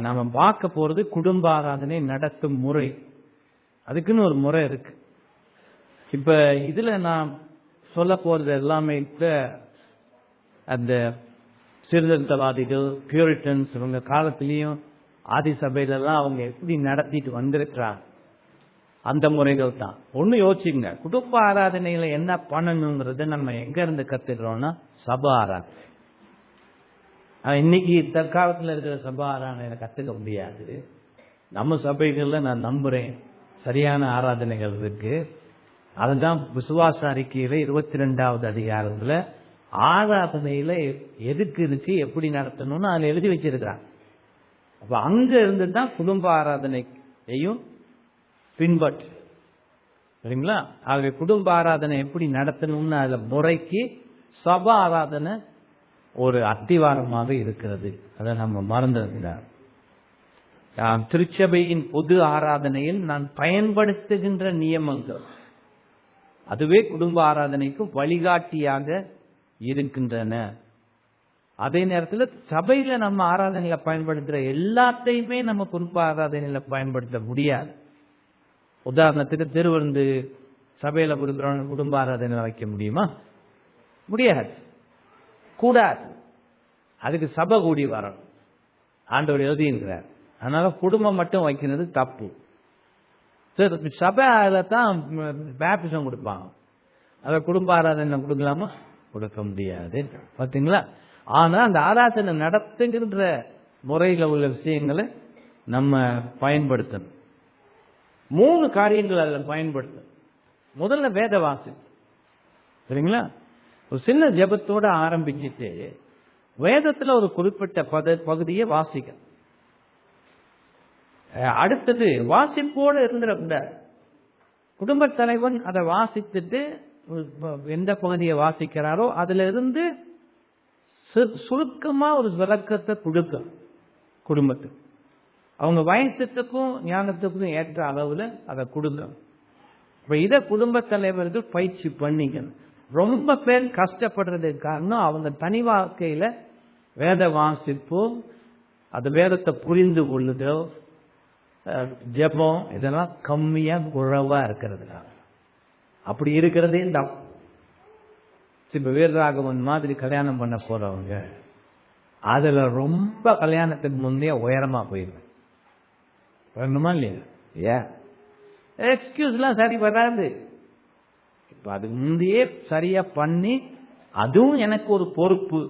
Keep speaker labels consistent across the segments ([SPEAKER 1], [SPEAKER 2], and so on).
[SPEAKER 1] நாம பார்க்க போறது குடும்ப ஆராதனை நடத்தும் முறை. அதுக்குன்னு ஒரு முறை இருக்கு. இப்ப இதுல நான் சொல்ல போறது எல்லாமே அந்த சீர்திருத்தவாதிகள், பியூரிட்டன்ஸ் இவங்க காலத்திலையும் ஆதி சபையிலெல்லாம் அவங்க எப்படி நடத்திட்டு வந்திருக்கிறாங்க அந்த முறைகள் தான். ஒண்ணு யோசிச்சுங்க, குடும்ப ஆராதனையில என்ன பண்ணணுங்கிறத நம்ம எங்க இருந்து கத்துக்கிறோம்னா சபை ஆராதனை. இன்னைக்கு தற்காலத்தில் இருக்கிற சபை ஆராதனையில கத்துக்க முடியாது. நம்ம சபைகள்ல நான் நம்புறேன் சரியான ஆராதனைகள் இருக்கு. அதுதான் விசுவாச அறிக்கையில 22வது அதிகாரத்துல ஆராதனையில எதுக்கு இருக்கு, எப்படி நடத்தணும்னு அதுல எழுதி வச்சிருக்கிறாங்க. அப்ப அங்க இருந்து தான் குடும்ப ஆராதனையையும் பின்பற்று சரிங்களா. ஆகவே குடும்ப ஆராதனை எப்படி நடத்தணும்னு அதுல முறைக்கு சபை ஆராதனை ஒரு அத்திவாரமாக இருக்கிறது. அதை நம்ம மறந்துவிடாது. திருச்சபையின் பொது ஆராதனையில் நான் பயன்படுத்துகின்ற நியமங்கள் அதுவே குடும்ப ஆராதனைக்கு வழிகாட்டியாக இருக்கின்றன. அதே நேரத்தில் சபையில நம்ம ஆராதனையில பயன்படுத்துற எல்லாத்தையுமே நம்ம குடும்ப ஆராதனையில பயன்படுத்த முடியாது. உதாரணத்துக்கு திருவிருந்து சபையில குடும்ப ஆராதனை வைக்க முடியுமா? முடியாது, கூடாது. அதுக்கு சபை கூடி வரணும், ஆண்டவர் எழுதியிருக்கிறார். அதனால குடும்பம் மட்டும் வைக்கிறது தப்பு. சரி, சபை தான் பேப்டிசம் கொடுப்பாங்க, அதை குடும்ப ஆராதனை கொடுக்கலாமா? கொடுக்க முடியாது. பார்த்தீங்களா? ஆனா அந்த ஆராதனை நடத்துகின்ற முறையில உள்ள விஷயங்களை நம்ம பயன்படுத்தணும். 3 காரியங்கள் அதில் பயன்படுத்தணும். முதல்ல வேத வாசிப்பு சரிங்களா. ஒரு சின்ன ஜெபத்தோட ஆரம்பிச்சுட்டு வேதத்துல ஒரு குறிப்பிட்ட பகுதியை வாசிக்க. அடுத்தது வாசிப்போடு இருந்த குடும்ப தலைவன் அதை வாசித்துட்டு எந்த பகுதியை வாசிக்கிறாரோ அதுல இருந்து சுருக்கமா ஒரு விளக்கத்தை கொடுக்க குடும்பத்துக்கு. அவங்க வயசுக்கும் ஞானத்துக்கும் ஏற்ற அளவுல அதை கொடுங்க. இப்ப இதை குடும்ப தலைவர்கள் பயிற்சி பண்ணிக்கணும். ரொம்ப பேர் கஷ்டப்படுறதுக்கு காரணம் அவங்க தனி வாழ்க்கையில வேத வாசிப்போ, அது வேதத்தை புரிந்து கொள்ளுதோ, ஜெபம் இதெல்லாம் கம்மியா குறைவா இருக்கிறதுனால. அப்படி இருக்கிறதே தான். இப்ப வீரராகவன் மாதிரி கல்யாணம் பண்ண போறவங்க அதுல ரொம்ப கல்யாணத்துக்கு முந்தைய உயரமா போயிடுவேன். வரணுமா இல்லையா? எக்ஸ்கியூஸ் எல்லாம் சரி வராது. இப்ப அதுக்கு முந்தையே சரியா பண்ணி, அதுவும் எனக்கு ஒரு பொறுப்பு,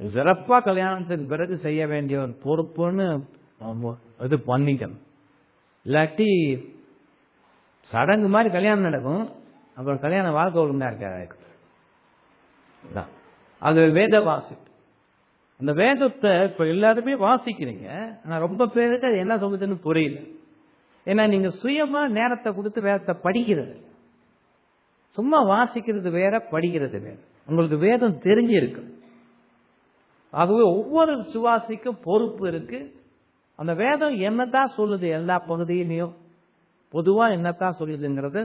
[SPEAKER 1] சிறப்பா கல்யாணத்துக்கு பிறகு செய்ய வேண்டிய ஒரு பொறுப்புன்னு இது பண்ணிக்கணும். இல்லாட்டி சடங்கு மாதிரி கல்யாணம் நடக்கும், அப்புறம் கல்யாண வாழ்க்கை ஒழுங்கா இருக்காது. அது வேத வாசிப்பு. அந்த வேதத்தை இப்ப எல்லாருமே வாசிக்கிறீங்க, ஆனா ரொம்ப பேருக்கு அது என்ன சொல்லுதுன்னு புரியல. ஏன்னா நீங்க சுயமா நேரத்தை கொடுத்து வேதத்தை படிக்கிறது, சும்மா வாசிக்கிறது வேற, படிக்கிறது வேற. உங்களுக்கு வேதம் தெரிஞ்சிருக்கு. ஆகவே ஒவ்வொரு சுவாசிக்கும் பொறுப்பு இருக்கு. அந்த வேதம் என்னத்தான் சொல்லுது, எல்லா பகுதியிலையும் பொதுவா என்னத்தான் சொல்லுதுங்கிறது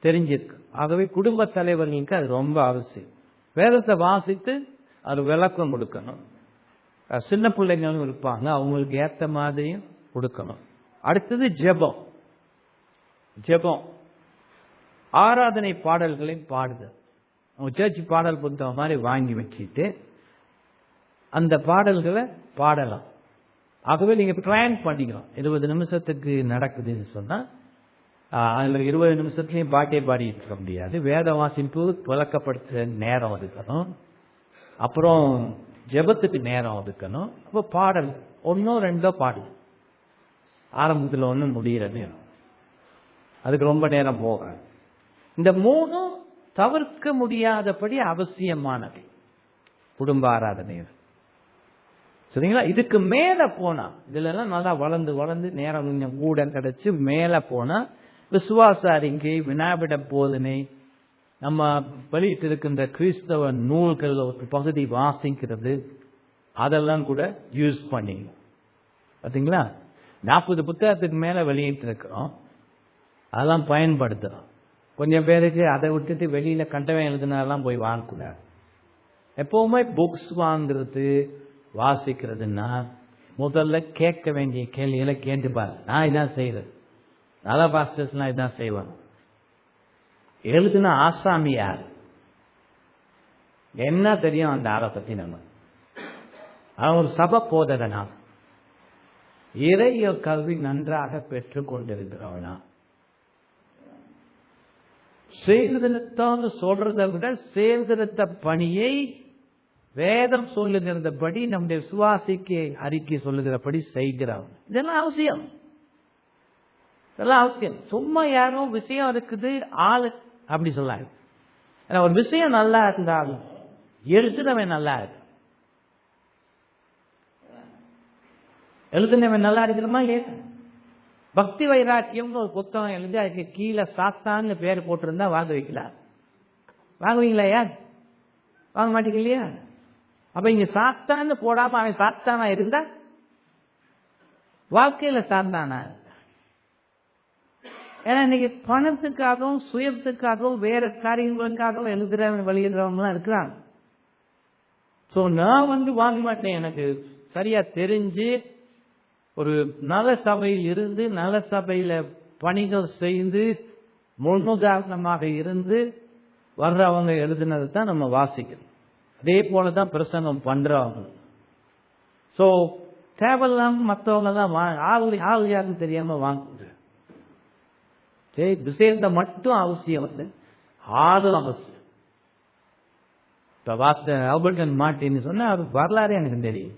[SPEAKER 1] தெரிஞ்சிருக்கு. ஆகவே குடும்ப தலைவர்களுக்கு அது ரொம்ப அவசியம். வேதத்தை வாசித்து அது விளக்கம் கொடுக்கணும். சின்ன பிள்ளைங்களும் இருப்பாங்க, அவங்களுக்கு ஏற்ற மாதிரியும் கொடுக்கணும். அடுத்தது ஜெபம். ஜெபம் ஆராதனை பாடல்களை பாடுதல். அவங்க சர்ச் பாடல் புத்தகம் மாதிரி வாங்கி வச்சுட்டு அந்த பாடல்களை பாடலாம். ஆகவே நீங்க பிளான் பண்ணிக்கலாம். 20 நிமிஷத்துக்கு நடக்குதுன்னு சொன்னா அதுல 20 நிமிஷத்துலயும் பாட்டே பாடிட்டு இருக்க முடியாது. வேத வாசிப்பு விளக்கப்படுத்த நேரம் ஒதுக்கணும், அப்புறம் ஜெபத்துக்கு நேரம் ஒதுக்கணும். அப்போ பாடல் 1 2 பாடல், ஆரம்பத்தில் 1 முடிகிற நேரம், அதுக்கு ரொம்ப நேரம் போகாது. இந்த 3 தவிர்க்க முடியாதபடி அவசியமானது குடும்ப ஆராதனையில் சரிங்களா. இதுக்கு மேல போனா, இதுல எல்லாம் நல்லா வளர்ந்து வளர்ந்து நேரம் கொஞ்சம் கூட கிடைச்சு மேல போனா விசுவாச அறிக்கை, வினாவிட போதனை, நம்ம வெளியிட்டு இருக்கின்ற கிறிஸ்தவ நூல்கள் ஒரு பகுதி வாசிக்கிறது, அதெல்லாம் கூட யூஸ் பண்ணிக்கலாம். பார்த்தீங்களா, 40 புத்தகத்துக்கு மேல வெளியிட்டு இருக்கிறோம், அதெல்லாம் பயன்படுத்துறோம். கொஞ்சம் பேருக்கு அதை விட்டுட்டு வெளியில கண்டவன் எழுதுனாலாம் போய் வாங்கக்கூடாது. எப்பவுமே புக்ஸ் வாங்குறது வாசிக்கிறதுன்னா முதல்ல கேட்க வேண்டிய கேள்விகளை கேட்டுப்பாரு. நான் இதான் செய்யறது, நல்ல பாஸ்டர்ஸ்லாம் இதான் செய்வாங்க. எழுதுன ஆசாமி யார், என்ன தெரியும் அந்த ஆளை பத்தி? அவன் ஒரு சபை போதகனா, இறையியல் கல்வி நன்றாக பெற்றுக் கொண்டிருக்கிறவனா, சீர்திருத்தம் சொல்றதை விட சீர்திருத்த பணியை வேதம் சொல்லுகிறபடி நம்முடைய விசுவாசிக்கு அறிக்கை சொல்லுகிறபடி செய்கிறவன். இதெல்லாம் அவசியம், இதெல்லாம் அவசியம். சும்மா யாரும் விஷயம் இருக்குது ஆளு அப்படி சொல்லாங்க. ஒரு விஷயம் நல்லா இருந்தாலும் எழுதுனவன் நல்லா இருக்கு, எழுதுனவன் நல்லா இருக்கிறமா இல்லையா? பக்தி வைராக்கியம் ஒரு புத்தகம் எழுதி அதுக்கு கீழே சாத்தான்னு பேர் போட்டிருந்தா வாங்க வைக்கலாம். வாங்குவீங்களா? யார் வாங்க மாட்டீங்க இல்லையா? அப்ப இங்க சாத்தான்னு போடாம அவன் சாத்தானா இருந்தா வாழ்க்கையில சாத்தானா? ஏன்னா இன்னைக்கு பணத்துக்காகவும் சுயத்துக்காகவும் வேற காரியங்களுக்காகவும் எழுதுறவன் வெளியிடுறவங்களாம் இருக்கிறாங்க. ஸோ நான் வாங்க மாட்டேன். எனக்கு சரியா தெரிஞ்சு ஒரு நல்ல சபையில் இருந்து நல்ல சபையில பணிகள் செய்து முன்னுதாரணமாக இருந்து வர்றவங்க எழுதுனது தான் நம்ம வாசிக்கணும். அதே போலதான் பிரசங்கம் பண்றவங்க. ஸோ தேவையில்லாம மற்றவங்க தான் ஆளு யாருன்னு தெரியாம வாங்க. சரி, விஷயத்தை மட்டும் அவசியம், ஆளும் அவசியம். இப்போ ஆல்பர்ட் மார்ட்டின் சொன்னா அது வரலாறு எனக்கு தெரியும்.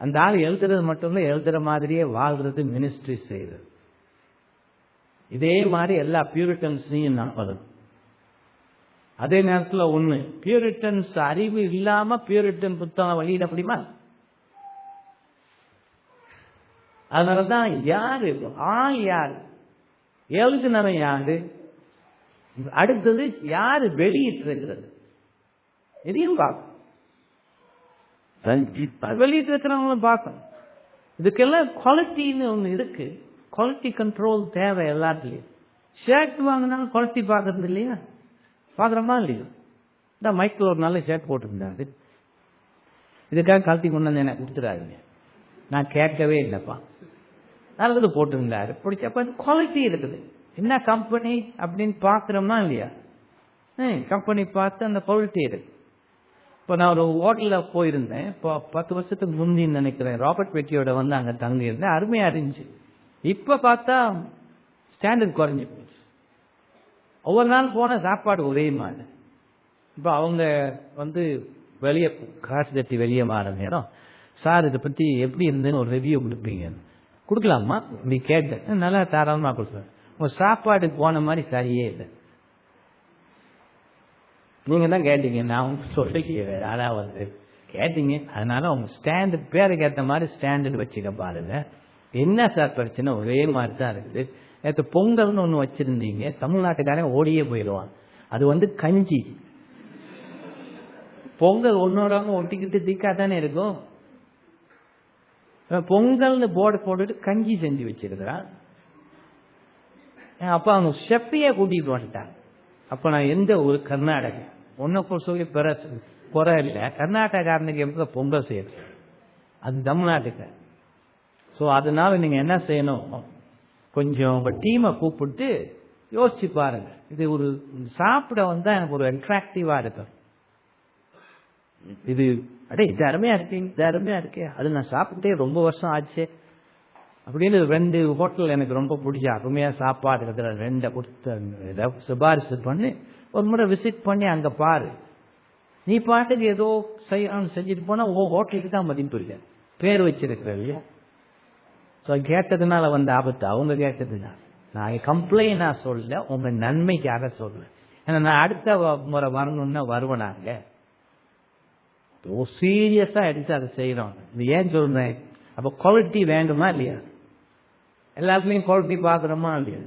[SPEAKER 1] அந்த ஆள் எழுதுறது மட்டும் இல்லை, எழுதுற மாதிரியே வாழ்றது, மினிஸ்ட்ரி செய்யறது. இதே மாதிரி எல்லா பியூரிட்டன்ஸையும் நான் வரும். அதே நேரத்தில் ஒண்ணு, பியூரிட்டன்ஸ் அறிவு இல்லாம பியூரிட்டன் புத்தகம் வெளியிட முடியுமா? அதனாலதான் யாரு ஆள், யாரு எழுதுனவன், யாரு அடுத்தது யாரு வெளியிட்டு இருக்கிறது, இதையும் பார்க்கணும். வெளியிட்டு இருக்கிறவங்களும் பார்க்கணும். இதுக்கெல்லாம் குவாலிட்டின்னு ஒண்ணு இருக்கு. குவாலிட்டி கண்ட்ரோல் தேவை எல்லாத்துலயும். ஷர்ட் வாங்கினாலும் குவாலிட்டி பார்க்கறது இல்லையா? பார்க்குறோமா இல்லையா? இந்த மைக்கில் ஒரு நல்ல ஷர்ட் போட்டிருந்தாரு, இதுக்காக கழட்டி கொண்டு வந்து எனக்கு கொடுத்துடாதீங்க, நான் கேட்கவே இல்லைப்பா, நல்லது போட்டிருந்தாரு, பிடிச்சப்ப குவாலிட்டி இருக்குது. என்ன கம்பெனி அப்படின்னு பார்க்குறோமா இல்லையா? கம்பெனி பார்த்து அந்த குவாலிட்டி இருக்கு. இப்போ நான் ஒரு ஹோட்டலில் போயிருந்தேன், இப்போ 10 வருஷத்துக்கு முந்தின்னு நினைக்கிறேன். ராபர்ட் வெட்டியோட வந்து அங்கே தங்கி இருந்தேன், அருமையாக இருந்துச்சு. இப்போ பார்த்தா ஸ்டாண்டர்ட் குறைஞ்சி போச்சு. ஒவ்வொரு நாள் போன சாப்பாடு ஒரே மாதிரி. இப்போ அவங்க வந்து வெளியே காசு தட்டி வெளியே மாற நேரம், சார் இதை பற்றி எப்படி இருந்ததுன்னு ஒரு ரிவ்யூ கொடுப்பீங்க, கொடுக்கலாமா நீ கேட்டேன், நல்லா தாராளமாக கொடுக்குறேன். உங்கள் சாப்பாடு போன மாதிரி சரியே இல்லை, நீங்க தான் கேட்டீங்க, நான் சொல்லிக்க, ஆனால் வந்து கேட்டீங்க, அதனால உங்க ஸ்டாண்டர்ட் பேருக்கு ஏற்ற மாதிரி ஸ்டாண்டர்ட் வச்சுக்க பாருங்க. என்ன சார் பிரச்சனை, ஒரே மாதிரி தான் இருக்குது. நேற்று பொங்கல்னு ஒன்று வச்சிருந்தீங்க, தமிழ்நாட்டுக்காரன் ஓடியே போயிடுவான். அது வந்து கஞ்சி. பொங்கல் ஒன்னோட ஒட்டிக்கிட்டு திக்கா தானே இருக்கும். பொங்கல்னு போர்டு போட்டுட்டு கஞ்சி செஞ்சு வச்சிருக்கிறான். அப்ப அவங்க ஷெஃப்பையே கூட்டிட்டு வந்துட்டாங்க. அப்ப நான் எந்த ஒரு கர்நாடகா ஒன்ன சொல்லி குறை இல்லை, கர்நாடகாரனுக்கு எப்படி பொங்கல் செய்யறது, அது தமிழ்நாட்டுக்கு. ஸோ அதனால நீங்க என்ன செய்யணும், கொஞ்சம் உங்க டீமை கூப்பிட்டு யோசிச்சு பாருங்க. இது ஒரு சாப்பிட வந்தா எனக்கு ஒரு அட்ராக்டிவா இருக்கும். இது இது அருமையா இருக்கு, இது அருமையா இருக்கு, அது நான் சாப்பிட்டே ரொம்ப வருஷம் ஆச்சு அப்படின்னு 2 ஹோட்டல் எனக்கு ரொம்ப பிடிச்ச அருமையா சாப்பாடு இருக்கிற 2 கொடுத்து சிபாரிசு பண்ணி ஒரு முறை விசிட் பண்ணி அங்க பாரு. நீ பாட்டுக்கு ஏதோ செஞ்சுட்டு போனா ஹோட்டலுக்கு தான் மதிப்பு இல்லை, பேர் வச்சிருக்கிற இல்லையா? ஸோ கேட்டதுனால வந்த ஆபத்து அவங்க கேட்டதுனால. நான் கம்ப்ளைண்ட் நான் சொல்ல, உங்க நன்மைக்காக சொல்றேன். ஏன்னா நான் அடுத்த முறை வரணும்னா வருவேனாங்க. சீரியஸா எடுத்து அதை செய்யறோம். இது ஏன் சொல்றேன், அப்ப குவாலிட்டி வேண்டுமா இல்லையா? எல்லாத்துலயும் குவாலிட்டி பாக்குறோமா இல்லையா?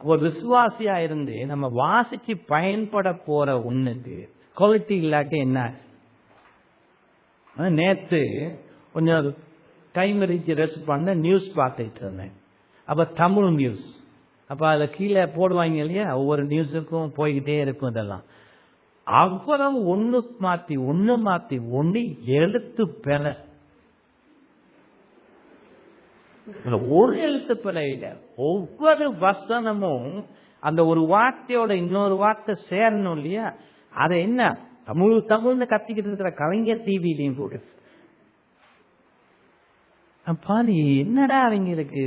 [SPEAKER 1] ஒரு விசுவாசியா இருந்து நம்ம வாசிச்சு பயன்பட போற ஒண்ணுக்கு குவாலிட்டி இல்லாட்டி என்ன? நேத்து கொஞ்சம் டைம் இருந்துச்சு, ரெஸ்ட் பண்ண நியூஸ் பார்த்துட்டு இருந்தேன். அப்ப தமிழ் நியூஸ், அப்ப அதுல கீழே போடுவாங்க இல்லையா, ஒவ்வொரு நியூஸுக்கும் போய்கிட்டே இருக்கும். இதெல்லாம் அவ்வளவு ஒண்ணு மாத்தி ஒண்ணு எழுத்து பெற ஒரு எழுத்து பிழை இல்லை. ஒவ்வொரு வசனமும் அந்த ஒரு வார்த்தையோட இன்னொரு வார்த்தை சேரணும் இல்லையா? அதை என்ன தமிழ்னு கத்திக்கிட்டு இருக்கிற கலைஞர் டிவிலையும் கூட பாரு, என்னடா அவங்களுக்கு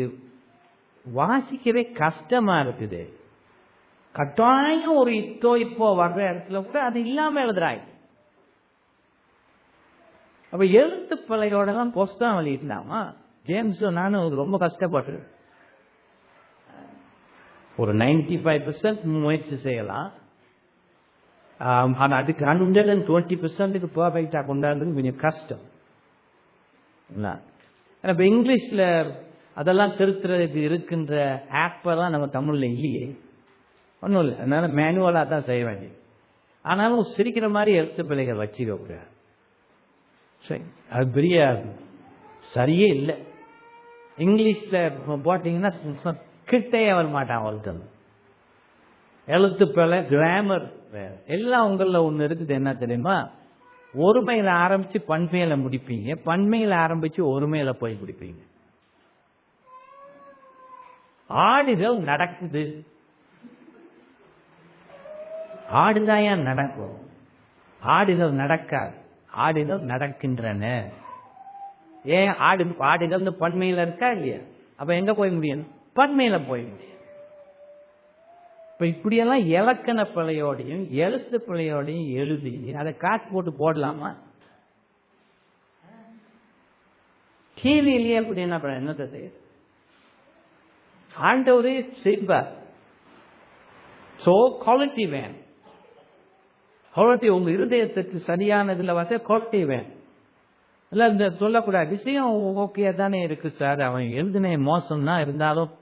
[SPEAKER 1] வாசிக்கவே கஷ்டமா இருக்குது. கட்டாயம் ஒரு இப்போ வர்ற இடத்துல கூட அது இல்லாம எழுதுறாங்க. அப்ப எழுத்து பிழையோட எல்லாம் புஸ்தகம் வெளியிடலாமா? ஜேம்ஸ் நானும் ரொம்ப கஷ்டப்பட்டு ஒரு 95% முயற்சி செய்யலாம். ஆனால் அதுக்கு 120% பர்ஃபெக்டா கொண்டாடுறது கொஞ்சம் கஷ்டம். இப்போ இங்கிலீஷ்ல அதெல்லாம் திருத்துறதுக்கு இருக்கின்ற ஆப்பெல்லாம் நம்ம தமிழ்ல இல்லையே, ஒன்றும் இல்லை. அதனால மேனுவலாக தான் செய்ய வேண்டியது. ஆனாலும் சிரிக்கிற மாதிரி எழுத்து பிள்ளைகள் வச்சுக்க சரி, அது பெரிய சரியே இல்லை. இங்கிலீஷ்ல போட்டீங்கன்னா கிட்டே வர மாட்டான் அவளுக்கு. எழுத்து பிள்ளை கிராமர் எல்லாம் உங்களில் ஒன்று இருக்குது. என்ன தெரியுமா? ஒருமையில ஆரம்பிச்சு பன்மையில முடிப்பீங்க, பன்மையில ஆரம்பிச்சு ஒருமையில போய் முடிப்பீங்க. ஆடுகள் நடக்குது, ஆடுதாயா நடக்கும், ஆடுகள் நடக்காது, ஆடுகள் நடக்கின்றன. ஏன் ஆடுகள் பன்மையில இருக்கா இல்லையா? அப்ப எங்க போய் முடியணும்? பன்மையில போய் முடியும். இப்ப இப்படியெல்லாம் இலக்கண பிழையோடையும் எழுத்து பிழையோடையும் எழுதி அதை காசு போட்டு போடலாமா? கீழிலேயே அப்படி என்ன பண்ண என்னது? ஆண்டவரே செய்வார். சோ குவாலிட்டி வேணும். குவாலிட்டி உங்க இருதயத்துக்கு சரியானதுல வச குவாலிட்டி வேணும். இல்ல இந்த சொல்லக்கூடாது விஷயம் ஓகே தானே இருக்கு சார், அவன் எழுதின மோசம்னா இருந்தாலும்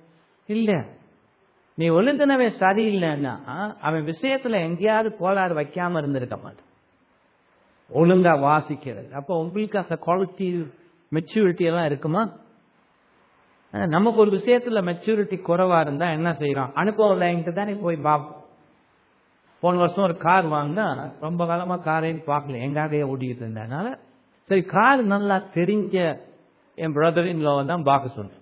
[SPEAKER 1] இல்ல, நீ எழுதினவே சரியில்லைன்னா அவன் விஷயத்துல எங்கேயாவது கோளாறு வைக்காம இருந்திருக்க மாட்டான். ஒழுங்கா வாசிக்கிறது. அப்போ உங்களுக்கு அந்த குவாலிட்டி மெச்சூரிட்டி எல்லாம் இருக்குமா? நமக்கு ஒரு விஷயத்துல மெச்சூரிட்டி குறைவா இருந்தா என்ன செய்யறோம்? அனுபவம் இல்லைன்ட்டு தானே போய் பார்ப்போம். போன வருஷம் ஒரு கார் வாங்கினா ரொம்ப காலமா காரையும் பார்க்கல, எங்காகையே ஓடிக்கிட்டு இருந்ததுனால சரி கார் நல்லா தெரிஞ்ச என் பிரதர் இன் லா தான் பார்க்க சொன்னேன்.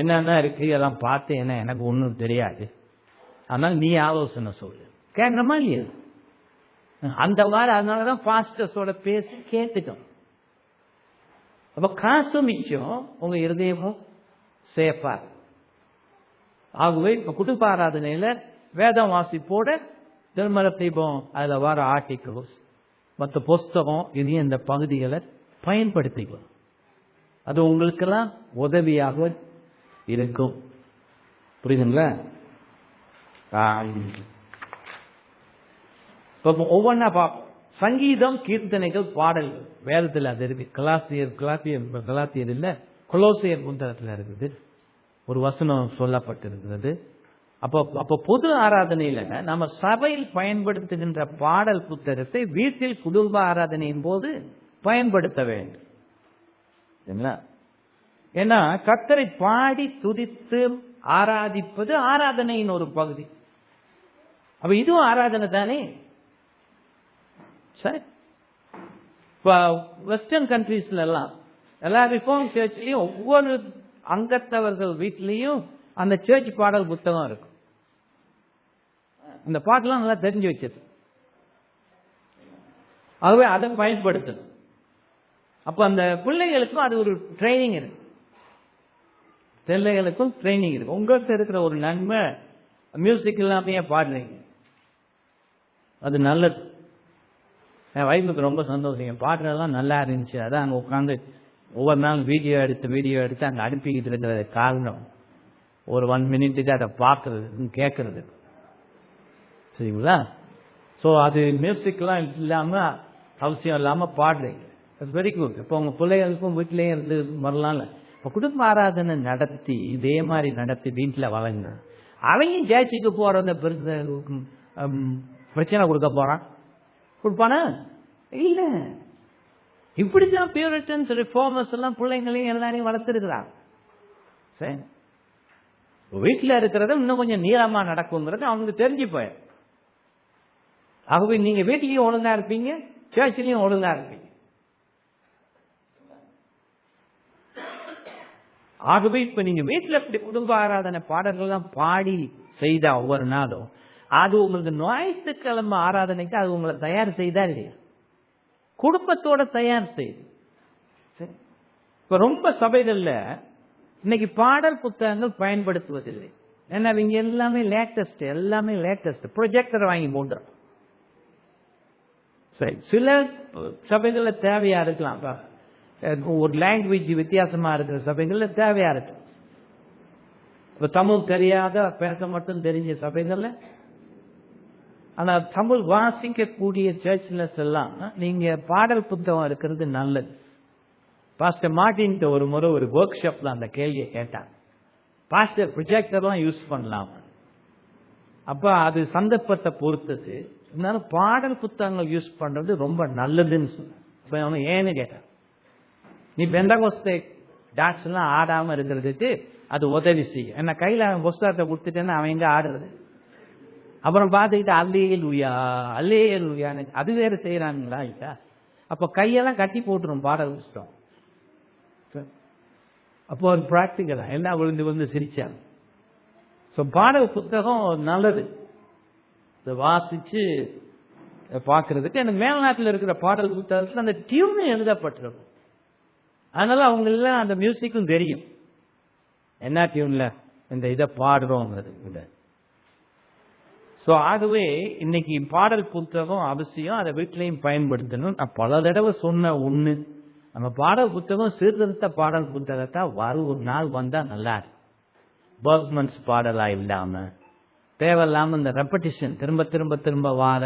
[SPEAKER 1] என்னென்ன இருக்கு எல்லாம் பார்த்தேன், என்ன எனக்கு ஒன்றும் தெரியாது, அதனால நீ ஆலோசனை சொல்லு. கேட்கணுமா இல்லையா? அந்த மாதிரி அதனாலதான் பாஸ்டர்ஸோட பேசி கேட்டுட்டோம். அப்ப காசு மிச்சம், உங்க இருதயமும் சேஃபா. ஆகவே இப்ப குடும்ப ஆராதனையில வேதம் வாசிப்போட திருமண தீபம் அதுல வர ஆர்டிகிள்ஸ் மற்ற புஸ்தகம் இதையும் இந்த பகுதிகளை பயன்படுத்திக்கலாம். அது உங்களுக்கெல்லாம் உதவியாக இருக்கும். புரியுதுங்களா? ஒவ்வொன்னா பார்ப்போம். சங்கீதம், கீர்த்தனைகள், பாடல்கள் வேதத்தில் அது இருக்கு. கலாத்தியர் இல்ல கொலோசியர் புத்தகத்தில் இருக்குது. ஒரு வசனம் சொல்லப்பட்டிருக்கிறது. அப்போ பொது ஆராதனையில நம்ம சபையில் பயன்படுத்துகின்ற பாடல் புத்தகத்தை வீட்டில் குடும்ப ஆராதனையின் போது பயன்படுத்த வேண்டும். ஏன்னா கர்த்தரை பாடி துதித்து ஆராதிப்பது ஆராதனையின் ஒரு பகுதி. அப்ப இதுவும் ஆராதனை தானே. சரி, வெஸ்டர்ன் கண்ட்ரீஸ்ல எல்லாம் எல்லா ரிஃபார்ம் சர்ச்லயும் ஒவ்வொரு அங்கத்தவர்கள் வீட்லயும் அந்த சர்ச் பாடல் புத்தகம் இருக்கும். அந்த பாட்டெல்லாம் நல்லா தெரிஞ்சு வச்சது. ஆகவே அதை பயன்படுத்தணும். அப்ப அந்த பிள்ளைகளுக்கும் அது ஒரு ட்ரைனிங் இருக்கு, பிள்ளைகளுக்கும் ட்ரைனிங் இருக்கு. உங்களுக்கு இருக்கிற ஒரு நன்மை மியூசிக் இல்லாமையே பாடுறீங்க, அது நல்லது. என் வைஃபுக்கு ரொம்ப சந்தோஷம், என் பாடுறதெல்லாம் நல்லா இருந்துச்சு. அதான் அங்கே உட்காந்து ஒவ்வொரு நாளும் வீடியோ எடுத்து அங்கே அனுப்பிக்கிட்டு இருக்கிறது காரணம் ஒரு 1 மினிட்டுக்கு அதை பார்க்கறது கேட்கறது. சரிங்களா? ஸோ அது மியூசிக்லாம் இல்லாமல் அவசியம் இல்லாமல் பாடுறீங்க, இட்ஸ் வெரி குட். இப்போ உங்கள் பிள்ளைகளுக்கும் வீட்டிலேயே இருந்து வரலாம்ல. இப்போ குடும்ப ஆராதனை நடத்தி இதே மாதிரி நடத்தி வீட்டில் வளங்க. அவன் ஜேச்சிக்கு போகிறத பெருசு பிரச்சனை கொடுக்க போகிறான், கொடுப்பானா? இல்லை. இப்படிதான் பியூரிட்டன்ஸ் ரிஃபார்மர்ஸ் எல்லாம் பிள்ளைங்களையும் எல்லாரையும் வளர்த்துருக்கிறாங்க. சரி, வீட்டில் இருக்கிறத இன்னும் கொஞ்சம் நீளமா நடக்குங்கிறது அவங்களுக்கு தெரிஞ்சு போய். ஆகவே நீங்க வீட்டிலையும் ஒழுங்கா இருப்பீங்க, சர்ச்சிலையும் ஒழுங்கா இருப்பீங்க. ஆகவே இப்ப நீங்க வீட்டுல இப்படி குடும்ப ஆராதனை பாடல்கள்லாம் பாடி செய்தா ஒவ்வொரு நாளும் அது உங்களுக்கு ஞாயிற்றுக்கிழமை ஆராதனைக்கு அது உங்களை தயார் செய்தா இல்லையா? குடும்பத்தோட தயார் செய்து. இப்ப ரொம்ப சபைகள்ல இன்னைக்கு பாடல் புத்தகங்கள் பயன்படுத்துவதில்லை. ஏன்னா இங்க எல்லாமே லேட்டஸ்ட் ப்ரொஜெக்டர் வாங்கி போடுறோம். சரி, சில சபைகள்ல தேவையா இருக்கலாம், ஒரு லாங்குவேஜ் வித்தியாசமா இருக்கிற சபைகள்ல தேவையா இருக்கு. இப்ப தமிழ் தெரியாத பேச மட்டும் தெரிஞ்ச சபைகள்ல, ஆனா தமிழ் வாசிக்கக்கூடிய சர்ச்லஸ் எல்லாம் நீங்க பாடல் புத்தகம் இருக்கிறது நல்லது. பாஸ்டர் மார்டின் ஒரு முறை ஒரு ஒர்க் ஷாப்ல அந்த கேள்வியை கேட்டாங்க, பாஸ்டர் ப்ரொஜெக்டர்லாம் யூஸ் பண்ணலாம், அப்ப அது சந்தர்ப்பத்தை பொறுத்தது, இருந்தாலும் பாடல் புத்தகங்கள் யூஸ் பண்றது ரொம்ப நல்லதுன்னு சொன்ன. ஏன்னு கேட்டான், நீ பெந்தகோஸ்தே டான்ஸ் எல்லாம் ஆடாம இருக்கிறதுக்கு அது உதவி செய்யும். என்ன கையில அவன் புஸ்தகத்தை கொடுத்துட்டேன்னா அவன் எங்க ஆடுறது? அப்புறம் பார்த்துக்கிட்டு அல்லே லூயான்னு அது வேற செய்யறானுங்களா இல்ல? அப்ப கையெல்லாம் கட்டி போட்டுரும் பாடல் புஸ்தகம். அப்போ ஒரு பிராக்டிக்கலா எல்லாம் விழுந்து சிரிச்சாங்க. பாடல் புத்தகம் நல்லது, வாசிச்சு பார்க்கறதுக்கு. எனக்கு மேல்நாட்டில் இருக்கிற பாடல் புத்தகத்தில் அந்த டியூன் எழுதப்பட்டிருக்கும், அதனால அவங்க எல்லாம் அந்த மியூசிக்கும் தெரியும் என்ன டியூன்ல இந்த இதை பாடுறோங்கிறது. ஆகவே இன்னைக்கு பாடல் புத்தகம் அவசியம், அதை வீட்டிலையும் பயன்படுத்தணும். நான் பல தடவை சொன்ன ஒண்ணு, நம்ம பாடல் புத்தகம் சீர்திருத்த பாடல் புத்தகத்தை ஒரு நாள் வந்தா நல்லா இருக்கு. பர்க்மன்ஸ் பாடலா இல்லாம, தேவையில்லாம இந்த ரெப்படிஷன் திரும்ப திரும்ப திரும்ப வார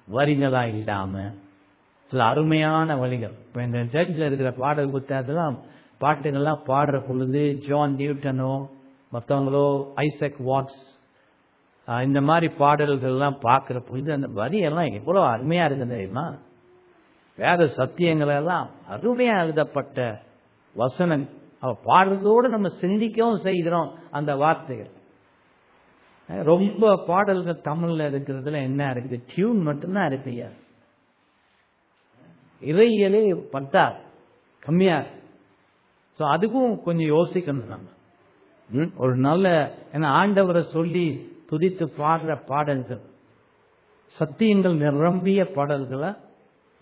[SPEAKER 1] வரிகளா இல்லாம, சில அருமையான வழிகள். இப்போ இந்த சர்ச்சில் இருக்கிற பாடல் புத்தகத்தெல்லாம் பாட்டுகள்லாம் பாடுற பொழுது ஜான் நியூட்டனோ மற்றவங்களோ ஐசக் வாட்ஸ் இந்த மாதிரி பாடல்கள்லாம் பார்க்குற பொழுது அந்த வரியெல்லாம் எவ்வளோ அருமையா இருக்கு தெரியுமா? வேத சத்தியங்களெல்லாம் அருமையா எழுதப்பட்ட வசனம். பாடுறதோடு நம்ம சிந்திக்கவும் செய்கிறோம் அந்த வார்த்தைகள். ரொம்ப பாடல்கள் தமிழ்ல இருக்கிறதுல என்ன இருக்குது? டியூன் மட்டும்தான் இருக்கு, இறையியலே பத்தா கம்மியா. அதுக்கும் கொஞ்சம் யோசிக்கணும் நம்ம. ஒரு நல்ல ஆண்டவரை சொல்லி துதித்து பாடுற பாடல்கள், சத்தியங்கள் நிரம்பிய பாடல்களை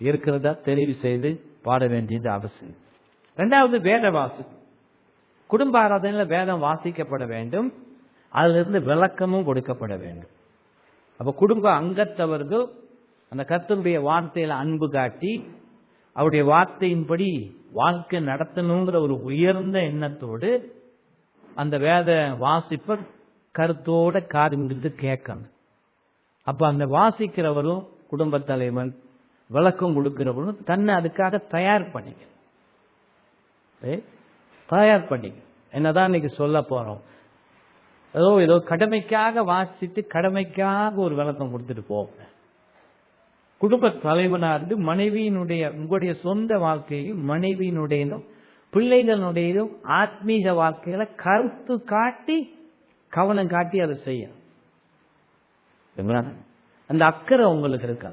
[SPEAKER 1] இருக்கிறதா தெரிவு செய்து பாட வேண்டியது அவசியம். இரண்டாவது, வேத வாசிப்பு. குடும்ப ஆராதனையில் வேதம் வாசிக்கப்பட வேண்டும், அதிலிருந்து விளக்கமும் கொடுக்கப்பட வேண்டும். அப்ப குடும்ப அங்கத்தவர்கள் அந்த கர்த்தருடைய வார்த்தையில அன்பு காட்டி அவருடைய வார்த்தையின்படி வாழ்க்கை நடத்தணுங்கிற ஒரு உயர்ந்த எண்ணத்தோடு அந்த வேத வாசிப்பை கருத்தோட காது முடித்து கேட்கணும். அப்ப அந்த வாசிக்கிறவரும் குடும்ப தலைவன் விளக்கம் கொடுக்கிறவரும் தன்னை அதுக்காக தயார் பண்ணிக்க. என்னதான் இன்னைக்கு சொல்ல போறோம், ஏதோ கடமைக்காக வாசித்து கடமைக்காக ஒரு விளக்கம் கொடுத்துட்டு போங்க. குடும்ப தலைவனா இருந்து மனைவியினுடைய, உங்களுடைய சொந்த வாழ்க்கையும் மனைவியினுடையதும் பிள்ளைகளுடையதும் ஆத்மீக வாழ்க்கையில கருத்து காட்டி கவனம் காட்டி அதை செய்ய அந்த அக்கறை உங்களுக்கு இருக்க.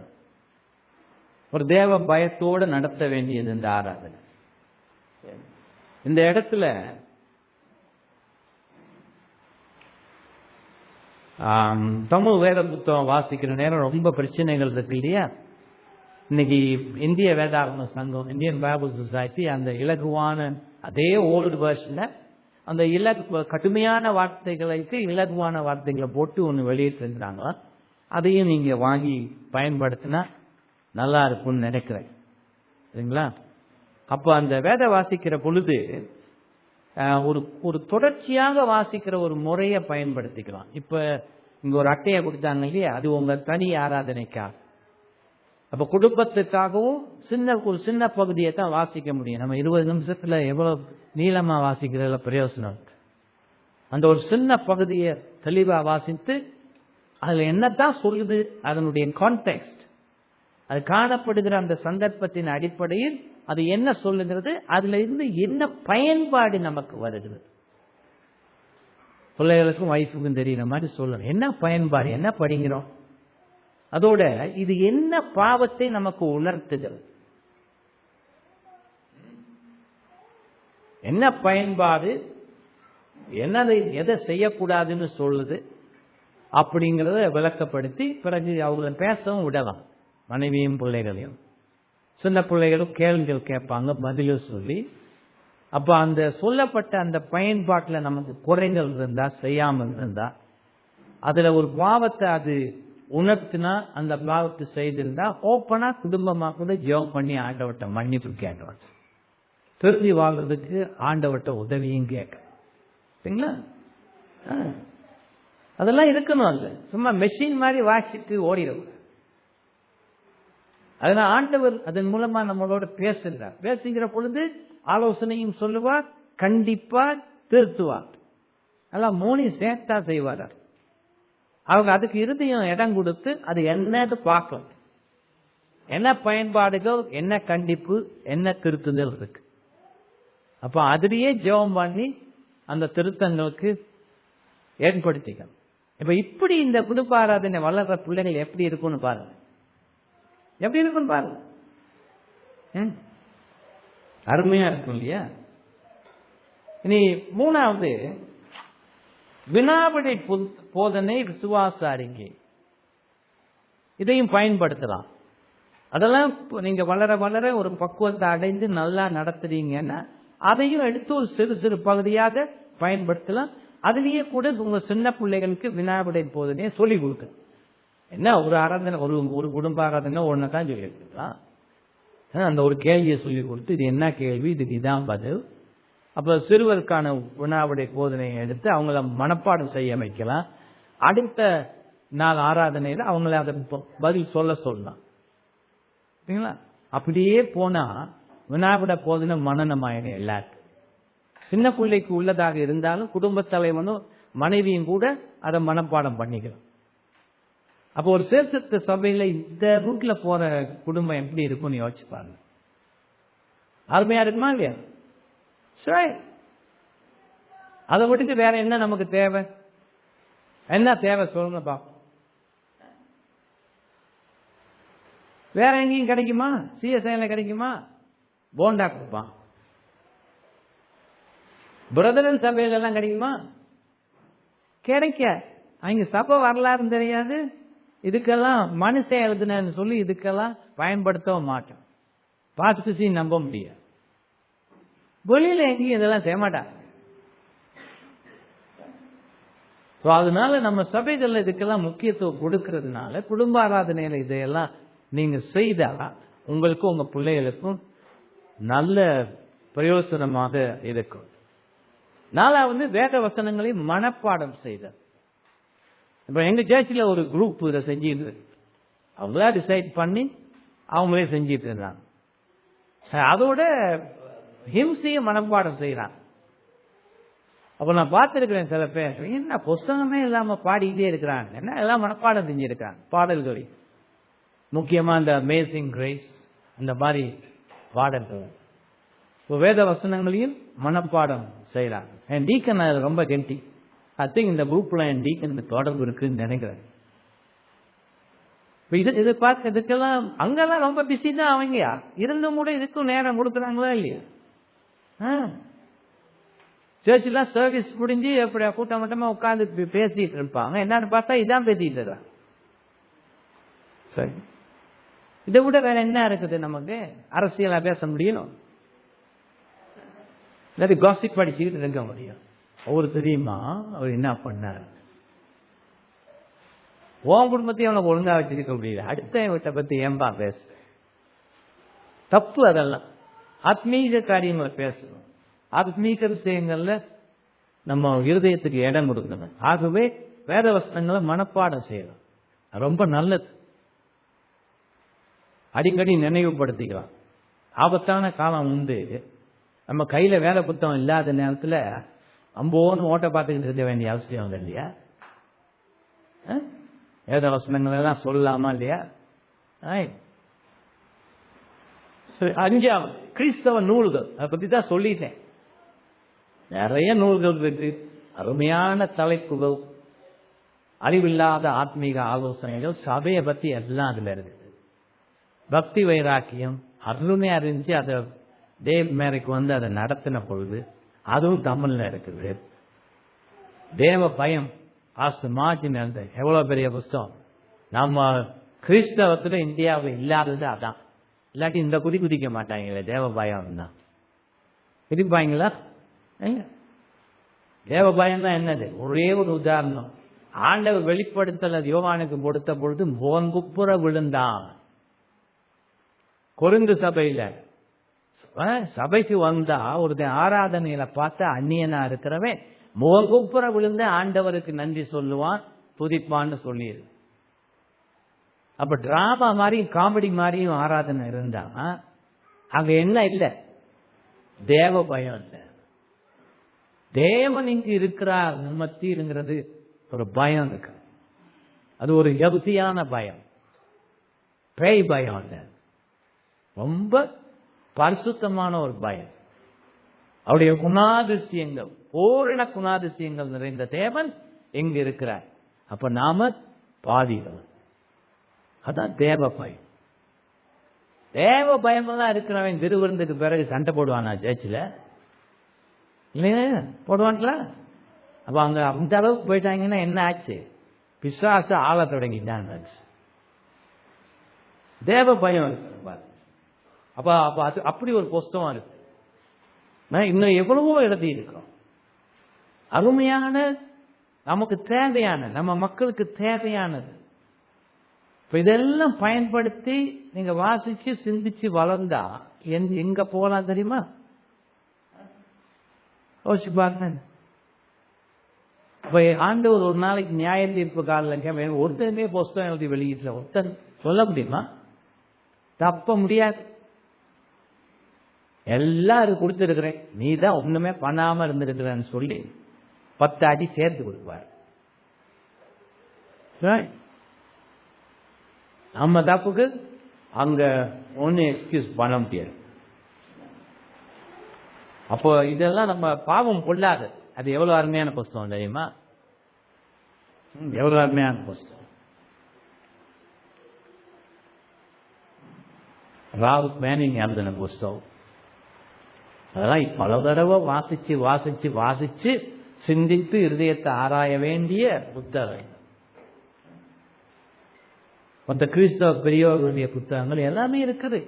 [SPEAKER 1] ஒரு தேவ பயத்தோடு நடத்த வேண்டியது இந்த ஆராதனை. இந்த இடத்துல தமிழ் வேத புத்தகம் வாசிக்கிற நேரம் ரொம்ப பிரச்சனைகள் இருக்கு இல்லையா? இன்னைக்கு இந்திய வேதாகம சங்கம், இந்தியன் பைபிள் சொசைட்டி அந்த இலகுவான அதே ஓல்டு வெர்ஷன்ல அந்த கடுமையான வார்த்தைகளுக்கு இலகுவான வார்த்தைகளை போட்டு ஒன்று வெளியிட்டிருக்கிறாங்க. அதையும் நீங்க வாங்கி பயன்படுத்தினா நல்லா இருக்கும்னு நினைக்கிறேன், சரிங்களா? அப்போ அந்த வேத வாசிக்கிற பொழுது ஒரு தொடர்ச்சியாக வாசிக்கிற ஒரு முறையை பயன்படுத்திக்கலாம். இப்ப இங்க ஒரு அட்டையை கொடுத்தாங்க இல்லையா, அது உங்க தனி ஆராதனைக்காக. அப்ப குடும்பத்துக்காகவும் ஒரு சின்ன பகுதியை தான் வாசிக்க முடியும். நம்ம 20 நிமிஷத்துல எவ்வளவு நீளமா வாசிக்கிறதுல பிரயோசனம் இருக்கு. அந்த ஒரு சின்ன பகுதியை தெளிவா வாசித்து அதுல என்னத்தான் சொல்லுது, அதனுடைய கான்டெக்ஸ்ட், அது காணப்படுகிற அந்த சந்தர்ப்பத்தின் அடிப்படையில் அது என்ன சொல்லுகிறது, அதுல இருந்து என்ன பயன்பாடு நமக்கு வருகிறது. பிள்ளைகளுக்கும் வைஃபுக்கும் தெரியுற மாதிரி சொல்லணும், என்ன பயன்பாடு, என்ன படிக்கிறோம், அதோட இது என்ன பாவத்தை நமக்கு உணர்த்துகிறது, என்ன பயன்பாடு, என்னதை எதை செய்யக்கூடாதுன்னு சொல்லுது அப்படிங்கிறத விளக்கப்படுத்தி பிறகு அவங்கள பேசவும் விடலாம். மனைவியும் பிள்ளைகளையும், சின்ன பிள்ளைகளும் கேள்விகள் கேட்பாங்க, பதிலும் சொல்லி. அப்போ அந்த சொல்லப்பட்ட அந்த பயன்பாட்டில் நமக்கு குறைகள் இருந்தா, செய்யாமல் இருந்தா, அதுல ஒரு பாவத்தை அது உணர்த்தினா, அந்த பாவத்தை செய்திருந்தா ஓப்பனா குடும்பமா கூட ஜெபம் பண்ணி ஆண்டவர்கிட்ட மன்னிப்பு கேட்டவன், திரும்பி வாழ்றதுக்கு ஆண்டவர்கிட்ட உதவியும் கேட்க. சரிங்களா? அதெல்லாம் இருக்கணும். அது சும்மா மெஷின் மாதிரி வாசிட்டு ஓடிடும். அதனால ஆண்டவர் அதன் மூலமா நம்மளோட பேசுகிறார். பேசுகிற பொழுது ஆலோசனையும் சொல்லுவார், கண்டிப்பா திருத்துவார். அதெல்லாம் மூணையும் சேர்த்தா செய்வார். அவங்க அதுக்கு இறுதியும் இடம் கொடுத்து அது என்னன்னு பார்க்கணும். என்ன பயன்பாடுகள், என்ன கண்டிப்பு, என்ன திருத்துதல் இருக்கு. அப்ப அதுலயே ஜெபம் பண்ணி அந்த திருத்தங்களுக்கு ஏற்படுத்திக்கணும். இப்ப இப்படி இந்த குடும்ப ஆராதனை வளர்ற பிள்ளைகள் எப்படி இருக்கும்னு பாருங்க. எப்படி இருக்குன்னு பாருங்க. அருமையா இருக்கும் இல்லையா? இனி மூணாவது, வினாவிடை போதனை விசுவாச அறிக்கை. இதையும் பயன்படுத்தலாம். அதெல்லாம் நீங்க வளர வளர ஒரு பக்குவத்தை அடைந்து நல்லா நடத்துறீங்கன்னா அதையும் எடுத்து ஒரு சிறு சிறு பகுதியாக பயன்படுத்தலாம். அதுலேயே கூட உங்க சின்ன பிள்ளைகளுக்கு வினாவிடை போதனையை சொல்லி கொடுக்க. என்ன ஒரு ஆராதனை, ஒரு குடும்ப ஆராதனை ஒன்று தான் சொல்லி கொடுக்கலாம். அந்த ஒரு கேள்வியை சொல்லி கொடுத்து இது என்ன கேள்வி, இதுக்கு இதான் பதில். அப்போ சிறுவருக்கான வினாவிடை போதனையை எடுத்து அவங்கள மனப்பாடம் செய்ய வைக்கலாம். அடுத்த நாள் ஆராதனையில் அவங்கள அதை பதில் சொல்ல சொல்லலாம். சரிங்களா? அப்படியே போனா வினாவிட போதனை மனநமாயிடும் எல்லாருக்கும். சின்ன பிள்ளைக்கு உள்ளதாக இருந்தாலும் குடும்ப தலைவனும் மனைவியும் கூட அதை மனப்பாடம் பண்ணிக்கலாம். அப்போ ஒரு சேர்த்த சபையில இந்த ரூட்ல போற குடும்பம் எப்படி இருக்கும்னு யோசிச்சு பாருங்க. அருமையா இருக்குமா இல்லையா? சரி, அதை விட்டுட்டு வேற என்ன நமக்கு தேவை? என்ன தேவை சொல்லுங்க பாப்போம். வேற எங்கேயும் கிடைக்குமா? சிஎஸ்ஐல கிடைக்குமா? போண்டா கொடுப்பான். பிரதரன் சபையில எல்லாம் கிடைக்குமா? கிடைக்க. அங்க சபை வரலாறு தெரியாது. இதுக்கெல்லாம் மனுஷன் எழுதுனு சொல்லி இதுக்கெல்லாம் பயன்படுத்தவும் மாட்டோம். பார்த்து நம்ப முடியாது. வெளியில எங்கேயும் இதெல்லாம் செய்ய மாட்டாங்க. அதனால நம்ம சபைகள்ல இதுக்கெல்லாம் முக்கியத்துவம் கொடுக்கறதுனால குடும்ப ஆராதனையில இதையெல்லாம் நீங்க செய்தால் உங்களுக்கும் உங்க பிள்ளைகளுக்கும் நல்ல பிரயோசனமாக இருக்கும். நாலாவது, வேத வசனங்களை மனப்பாடம் செய்தல். இப்ப எங்க சேர்ச்சில் ஒரு குரூப் இதை செஞ்சுட்டு அவங்களா டிசைட் பண்ணி அவங்களே செஞ்சிட்டு இருந்தாங்க. அதோட ஹிம்சையை மனப்பாடம் செய்யறாங்க. அப்ப நான் பார்த்திருக்கிறேன் சில பேர் என்ன புஸ்தகமே இல்லாம பாடிக்கிட்டே இருக்கிறாங்க. என்ன எல்லாம் மனப்பாடம் செஞ்சிருக்காங்க பாடல்களை. முக்கியமா இந்த அமேசிங் கிரேஸ் அந்த மாதிரி பாடல்கள். இப்போ வேத வசனங்களையும் மனப்பாடம் செய்யறாங்க. என் டீக்கன் அது ரொம்ப கெட்டி. ஐ திங்க் இந்த குரூப்ல என் டீக்கன் தொடர்பு இருக்குன்னு நினைக்கிறேன். இது பார்த்து இதுக்கெல்லாம் அங்கெல்லாம் ரொம்ப பிஸி தான் அவங்க. இருந்தும் கூட இதுக்கும் நேரம் கொடுக்குறாங்களா இல்லையா? சர்ச்செல்லாம் சர்வீஸ் முடிஞ்சு எப்படி கூட்டம் மட்டமா உட்காந்து பேசிட்டு இருப்பாங்க. என்னன்னு பார்த்தா இதான் பேசிட்டு இருக்காங்க. சரி, இதை விட வேற என்ன இருக்குது நமக்கு? அரசியலா பேச முடியும், இல்லாட்டி காசிப் படிச்சுக்கிட்டு இருக்க முடியும். அவரு தெரியுமா அவர் என்ன பண்ணார்? உன் குடும்பத்தையும் அவனை ஒழுங்கா வச்சிருக்க முடியல, அடுத்த வீட்டை பத்தி ஏன்பா பேச? தப்பு. அதெல்லாம் ஆத்மீக காரியங்களை பேசணும். ஆத்மீக விஷயங்கள்ல நம்ம இருதயத்துக்கு இடம் கொடுக்கணும். ஆகவே வேத வசனங்களை மனப்பாடம் செய்யலாம், ரொம்ப நல்லது. அடிக்கடி நினைவுபடுத்திக்கலாம். ஆபத்தான காலம் உண்டு. நம்ம கையில வேலை புத்தகம் இல்லாத நேரத்தில் அம்போன்னு ஓட்ட பார்த்துக்கிட்டு இருக்க வேண்டிய அவசியம் இல்லை இல்லையா? வேத வசனங்கள் எல்லாம் சொல்லலாமா இல்லையா? அஞ்சாவது, கிறிஸ்தவ நூல்கள். அதை பத்தி தான் சொல்லிட்டேன். நிறைய நூல்கள் இருக்கு, அருமையான தலைப்புகள், அறிவில்லாத ஆத்மீக ஆலோசனைகள், சபையை பத்தி எல்லாம் அதுல இருக்குது. பக்தி வைராக்கியம் அருமையா இருந்துச்சு. அதை டேவ் மேரிக்கு வந்து அதை நடத்தின பொழுது அதுவும் தமிழ்ல இருக்குது. தேவ பயம் மார்டின் எவ்வளவு பெரிய புஸ்தகம். நம்ம கிறிஸ்தவத்துல இந்தியாவில் இல்லாதது அதான். இல்லாட்டி இந்த குதிக்க மாட்டாங்களே. தேவ பயம் தான் குதிப்பாங்களா? தேவ பயம் தான் என்னது? ஒரே ஒரு உதாரணம். ஆண்டவர் வெளிப்படுத்தல யோவானுக்கு கொடுத்த பொழுது முகங்குப்புற விழுந்தான். கொரிந்து சபையில சபைக்கு வந்தா ஒருத்தன் ஆராதனையில பார்த்த அந்நியனா இருக்கிறவன் முகங்குப்புற விழுந்த ஆண்டவருக்கு நன்றி சொல்லுவான், துதிப்பான்னு சொல்லிடு. அப்ப டிராமா மாதிரியும் காமெடி மாதிரியும் ஆராதனை இருந்தா அங்க என்ன இல்லை? தேவ பயம் இல்லை. தேவன் இங்கு இருக்கிறார் மத்திங்கிறது ஒரு பயம் இருக்கு. அது ஒரு யகுதியான பயம், பேய் பயம் இல்லை. ரொம்ப பரிசுத்தமான ஒரு பயம். அவருடைய குணாதிசயங்கள், பூரண குணாதிசயங்கள் நிறைந்த தேவன் எங்க இருக்கிறார். அப்ப நாம பாதிகள். அதான் தேவ பயம். தேவ பயமெல்லாம் இருக்கிறவன் திருவிருந்துக்கு பிறகு சண்டை போடுவானா சர்ச்சில்? இல்லையா? போடுவான்களா? அப்ப அங்க அந்த அளவுக்கு போயிட்டாங்கன்னா என்ன ஆச்சு? பிசாசு ஆள தொடங்கிட்டான். தேவ பயம் இருக்கு. அப்ப அப்ப அது அப்படி ஒரு புஸ்தகம் இருக்கு. இன்னும் எவ்வளவோ எழுதி இருக்கோம். அருமையான, நமக்கு தேவையான, நம்ம மக்களுக்கு தேவையானது. இப்ப இதெல்லாம் பயன்படுத்தி நீங்க வாசிச்சு சிந்திச்சு வளர்ந்தா எங்க போகலாம் தெரியுமா? யோசிச்சு பாருங்க. இப்ப ஆண்டவர் ஒரு நாளைக்கு நியாய தீர்ப்பு காலில் ஒருத்தருமே புஸ்தகம் எழுதி வெளியிட்ட ஒருத்தர் சொல்ல முடியுமா? தப்ப முடியாது. எல்லாரும் கொடுத்துருக்கிறேன், நீ தான் ஒண்ணுமே பண்ணாம இருந்திருக்கிறன்னு சொல்லி 10 அடி சேர்த்து கொடுப்பார். நம்ம தப்புக்கு அங்க ஒன்னு எக்ஸ்கியூஸ் பண்ண முடியாது. அப்போ இதெல்லாம் நம்ம பாவம் கொள்ளாது. அது எவ்வளவு அருமையான புஸ்தகம் தெரியுமா? எவ்வளவு அருமையான புஸ்தகம். ராபர்ட் மேனிங் எழுதின புஸ்தகம். அதெல்லாம் பல தடவை வாசிச்சு சிந்தித்து இருதயத்தை ஆராய வேண்டிய புத்தகம். மற்ற கிறிஸ்தவ பெரியவர்களுடைய புத்தகங்கள் எல்லாமே இருக்குது.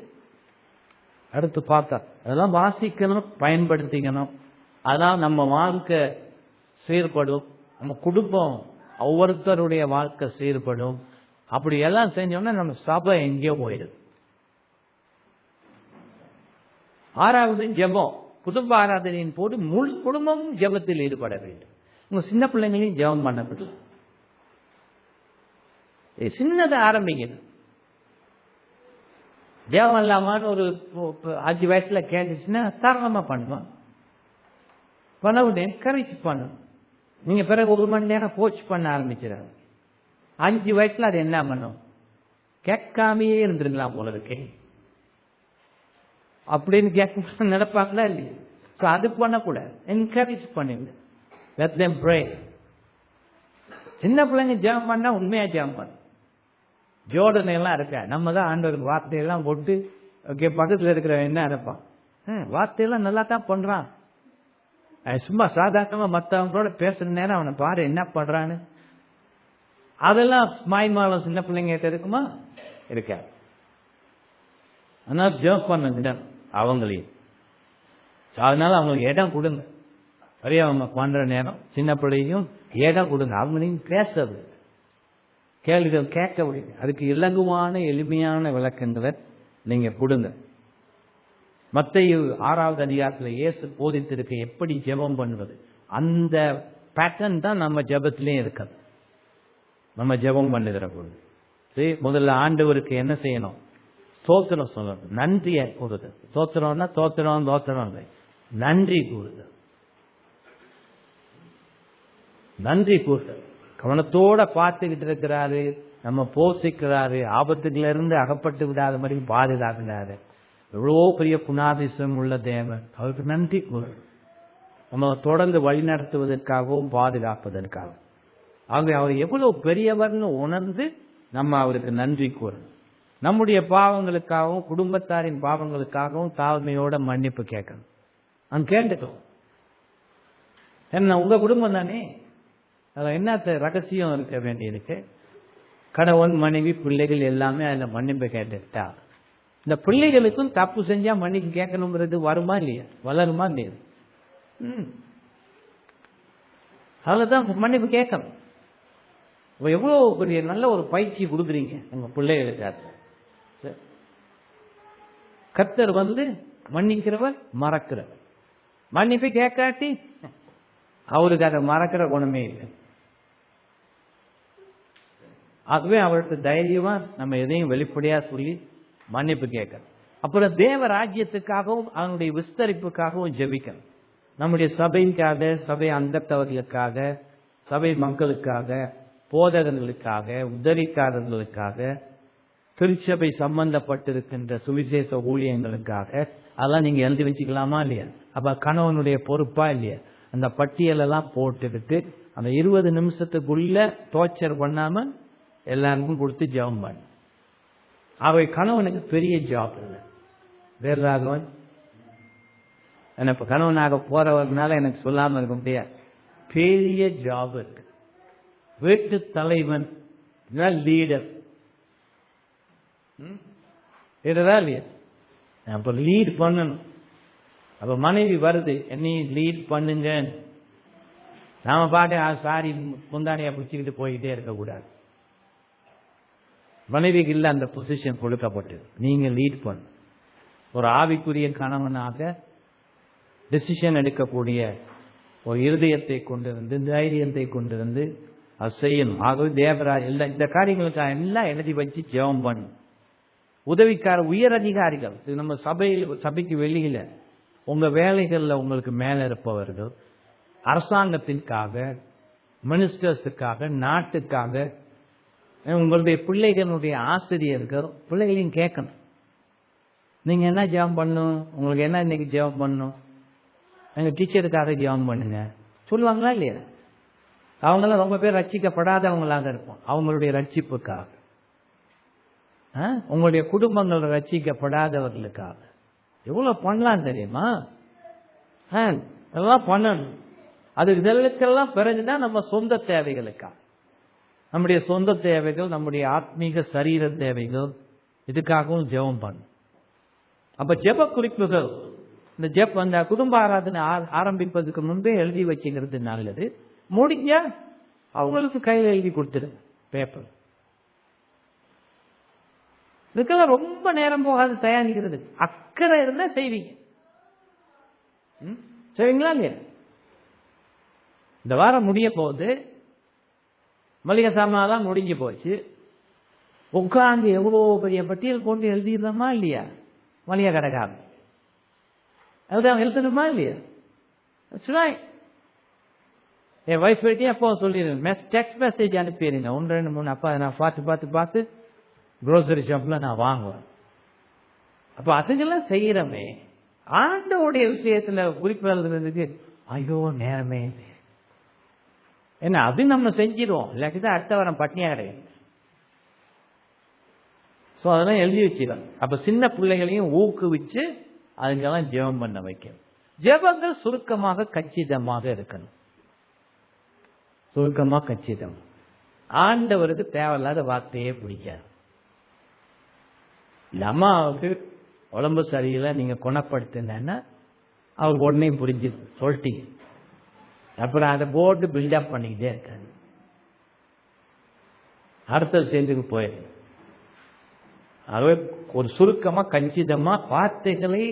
[SPEAKER 1] அடுத்து பார்த்தா அதெல்லாம் வாசிக்கணும், பயன்படுத்திக்கணும். அதான் நம்ம வாழ்க்கை சீர்படும், நம்ம குடும்பம் ஒவ்வொருத்தருடைய வாழ்க்கை சீர்படும். அப்படி எல்லாம் செஞ்சோம்னா நம்ம சபை எங்கேயோ போயிடுது. 6வது ஜெபம். குடும்ப ஆராதனையின் போது முழு குடும்பமும் ஜெபத்தில் ஈடுபட வேண்டும். உங்க சின்ன பிள்ளைங்களையும் ஜெபம் பண்ணப்படும். சின்னதை ஆரம்பிக்கணும். ஜெபம் இல்லாமல் ஒரு 5 வயசுல கேட்டுச்சுன்னா தாராளமா பண்ணுவான். பண்ண என்கரேஜ் பண்ணணும். நீங்க பிறகு 1 மணி நேரம் கோச் பண்ண ஆரம்பிச்சிடாங்க. 5 வயசுல அது என்ன பண்ணும்? கேட்காமையே இருந்துருக்கலாம் போல இருக்கே அப்படின்னு கேட்க நடப்பாங்களா இல்லையா? ஸோ அது பண்ணக்கூடாது. என்கரேஜ் பண்ணுங்க. let them pray. சின்ன பிள்ளைங்க ஜெபம் பண்ணா உண்மையா ஜெபம் பண்ண ஜோடனை எல்லாம் இருக்க. நம்ம தான் ஆண்டவர் வார்த்தையெல்லாம் போட்டு பக்கத்தில் இருக்கிற என்ன இருப்பான், வார்த்தையெல்லாம் நல்லா தான் பண்றான். சும்மா சாதாரணமா மற்றவங்களோட பேசுற நேரம் அவனை பாரு என்ன பண்றான்னு. அதெல்லாம் மாய்மாலம் சின்ன பிள்ளைங்க இருக்குமா? இருக்காது. ஆனால் ஜெபம் பண்ணுங்க அவங்களையும். அதனால அவங்களுக்கு இடம் கொடுங்க. சரியா? அவங்க பண்ற நேரம் சின்ன பிள்ளையும் இடம் கொடுங்க. அவங்களையும் பேசுறது, கேள்விகள் கேட்க முடியும். அதுக்கு இலகுவான எளிமையான விளக்கங்களை நீங்க கொடுங்க. மத்தேயு 6வது அதிகாரத்தில் இயேசு போதித்திருக்க எப்படி ஜெபம் பண்ணுவது, அந்த பேட்டர்ன் தான் நம்ம ஜெபத்திலையும் இருக்குது. நம்ம ஜெபம் பண்ணுகிற பொழுது சரி, முதல்ல ஆண்டவருக்கு என்ன செய்யணும்? ஸ்தோத்திரம் சொல்லணும், நன்றியை கூறுது. ஸ்தோத்திரம்னா தோத்திரம் நன்றி கூறுது. நன்றி கூறுதல். கவனத்தோட பார்த்துக்கிட்டு இருக்கிறாரு, நம்ம போஷிக்கிறாரு, ஆபத்துக்கள் இருந்து அகப்பட்டு விடாத மாதிரி பாதுகாக்கிறாரு. எவ்வளோ பெரிய குணாதிசயம் உள்ள தேவன், அவருக்கு நன்றி கூறு. நம்ம தொடர்ந்து வழி நடத்துவதற்காகவும் பாதுகாப்பதற்காகவும் அவர் எவ்வளவு பெரியவர்னு உணர்ந்து நம்ம அவருக்கு நன்றி கூறணும். நம்முடைய பாவங்களுக்காகவும் குடும்பத்தாரின் பாவங்களுக்காகவும் தாழ்மையோட மன்னிப்பு கேட்கணும். அங்க கேட்டுக்கணும். என்ன உங்க குடும்பம் தானே, அதில் என்ன ரகசியம் இருக்க வேண்டியிருக்கு? கணவன் மனைவி பிள்ளைகள் எல்லாமே அதில் மன்னிப்பு கேட்டுட்டா, இந்த பிள்ளைகளுக்கும் தப்பு செஞ்சா மன்னிப்பு கேட்கணுங்கிறது வருமா இல்லையா, வளருமா இல்லையா? அதில்தான் மன்னிப்பு கேட்கணும். எவ்வளோ பெரிய நல்ல ஒரு பயிற்சி கொடுக்குறீங்க உங்க பிள்ளைகளுக்கு. கர்த்தர் மன்னிக்கிறவர் மறக்கிறவர். மன்னிப்பு கேட்காட்டி அவருக்கு அதை மறக்கிற குணமே இல்லை. ஆகவே அவருக்கு தைரியமா நம்ம எதையும் வெளிப்படையா சொல்லி மன்னிப்பு கேட்கணும். அப்புறம் தேவ ராஜ்யத்துக்காகவும் அவனுடைய விஸ்தரிப்புக்காகவும் ஜெபிக்கணும். நம்முடைய சபைக்காக, சபை அங்கத்தவர்களுக்காக, சபை மக்களுக்காக, போதகர்களுக்காக, உதவிக்காரர்களுக்காக, திருச்சபை சம்பந்தப்பட்டிருக்கின்ற சுவிசேஷ ஊழியங்களுக்காக அதெல்லாம் நீங்க எழுதி வச்சுக்கலாமா இல்லையா? அப்ப கணவனுடைய பொறுப்பா இல்லையா? அந்த பட்டியலெல்லாம் போட்டுக்கிட்டு அந்த 20 நிமிஷத்துக்குள்ள டோர்ச்சர் பண்ணாம எல்லாருக்கும் கொடுத்து ஜெபம் பண்ணு. அவை கணவனுக்கு பெரிய ஜாப் இல்லை. வேறு ராகவன் இப்ப கணவனாக போறவர்னால எனக்கு சொல்லாம இருக்க முடியாது. பெரிய ஜாப் இருக்கு. வீட்டு தலைவன் லீடர் இல்லையா? அப்ப லீட் பண்ணணும். அப்ப மனைவி வருது, என்னையும் லீட் பண்ணுங்க. நாம பாட்டு சாரி முந்தானியா பிடிச்சிக்கிட்டு போயிட்டே இருக்கக்கூடாது. மனைவிக்கு இல்லை அந்த பொசிஷன் கொடுக்கப்பட்டது. நீங்க லீட் பண்ண ஒரு ஆவிக்குரிய கணவனாக டிசிஷன் எடுக்கக்கூடிய ஒரு இருதயத்தை கொண்டிருந்து, தைரியத்தை கொண்டிருந்து அது செய்யணும். ஆகவே தேவராஜ் எல்லாம் இந்த காரியங்களுக்காக எல்லாம் எழுதி வச்சு ஜெபம் பண்ணும். உதவிக்கார உயர் அதிகாரிகள், நம்ம சபைக்கு வெளியில உங்க வேலைகளில் உங்களுக்கு மேல இருப்பவர்கள், அரசாங்கத்திற்காக, மினிஸ்டர்ஸுக்காக, நாட்டுக்காக, உங்களுடைய பிள்ளைகளுடைய ஆசிரியர்கள் பிள்ளைகளையும் கேட்கணும். நீங்க என்ன ஜெபம் பண்ணணும், உங்களுக்கு என்ன இன்னைக்கு ஜெபம் பண்ணணும், எங்க டீச்சருக்காக ஜெபம் பண்ணுங்க சொல்லுவாங்களா இல்லையா? அவங்களாம் ரொம்ப பேர் ரட்சிக்கப்படாதவங்களாக இருப்போம். அவங்களுடைய ரட்சிப்புக்காக, உங்களுடைய குடும்பங்கள் ரட்சிக்கப்படாதவர்களுக்காக எவ்வளவு பண்ணலாம் தெரியுமா? அதெல்லாம் பண்ணணும். அது இதற்கெல்லாம் பிறகுதான் நம்ம சொந்த தேவைகளுக்காக, நம்முடைய சொந்த தேவைகள், நம்முடைய ஆத்மீக சரீர தேவைகள், இதுக்காகவும் ஜெபம் பண்ணும். அப்ப ஜெப குறிப்புகள், இந்த அந்த குடும்ப ஆராதனை ஆரம்பிப்பதுக்கு முன்பே எழுதி வச்சுக்கிறது நல்லது. முடிஞ்சா அவங்களுக்கு கையில் எழுதி கொடுத்துரு பேப்பர். இதுக்கெல்லாம் ரொம்ப நேரம் போகாது தயாரிக்கிறது. அக்கறை இருந்தா செய்வீங்க. செய்வீங்களா இல்லையா? இந்த வாரம் முடிய போகுது, மளிகை சாமான் முடிஞ்சு போச்சு. உட்காந்து எவ்வளவு பெரிய பட்டியல் கொண்டு எழுதிடுறோமா இல்லையா? மளிகை கடைக்காம அதுதான் எழுதணுமா இல்லையா? என் வைஃப் கிட்டே அப்போ சொல்லிடுறேன், டெக்ஸ்ட் மெசேஜ் அனுப்பிடுங்க. 1 2 3 அப்பா நான் பார்த்து குரோசரி ஷாப்ல நான் வாங்குவேன். அப்ப அதுக்கெல்லாம் செய்யறமே. ஆண்டோடைய விஷயத்துல குறிப்பு எழுதுறதுக்கு ஐயோ நேரமே என்ன, அது நம்ம செஞ்சிருவோம். இல்லாட்டிதான் அடுத்த வாரம் பட்னியா கிடையாது. ஸோ அதெல்லாம் எழுதி வச்சிடும். அப்ப சின்ன பிள்ளைகளையும் ஊக்குவிச்சு அதுக்கெல்லாம் ஜெபம் பண்ண வைக்கணும். ஜெபங்கள் சுருக்கமாக கச்சிதமாக இருக்கணும். சுருக்கமாக கச்சிதம். ஆண்டவருக்கு தேவையில்லாத வார்த்தையே பிடிக்காது. அம்மாவுக்கு உடம்பு சரியில்லை, நீங்க குணப்படுத்தினா அவருக்கு உடனே புரிஞ்சு சொல்லிட்டீங்க. அப்புறம் அதை போட்டு பில்டப் பண்ணிக்கிட்டே இருக்காங்க. அடுத்த ஸ்டேஜுக்கு போயிடுங்க. ஆகவே ஒரு சுருக்கமா கச்சிதமா வார்த்தைகளை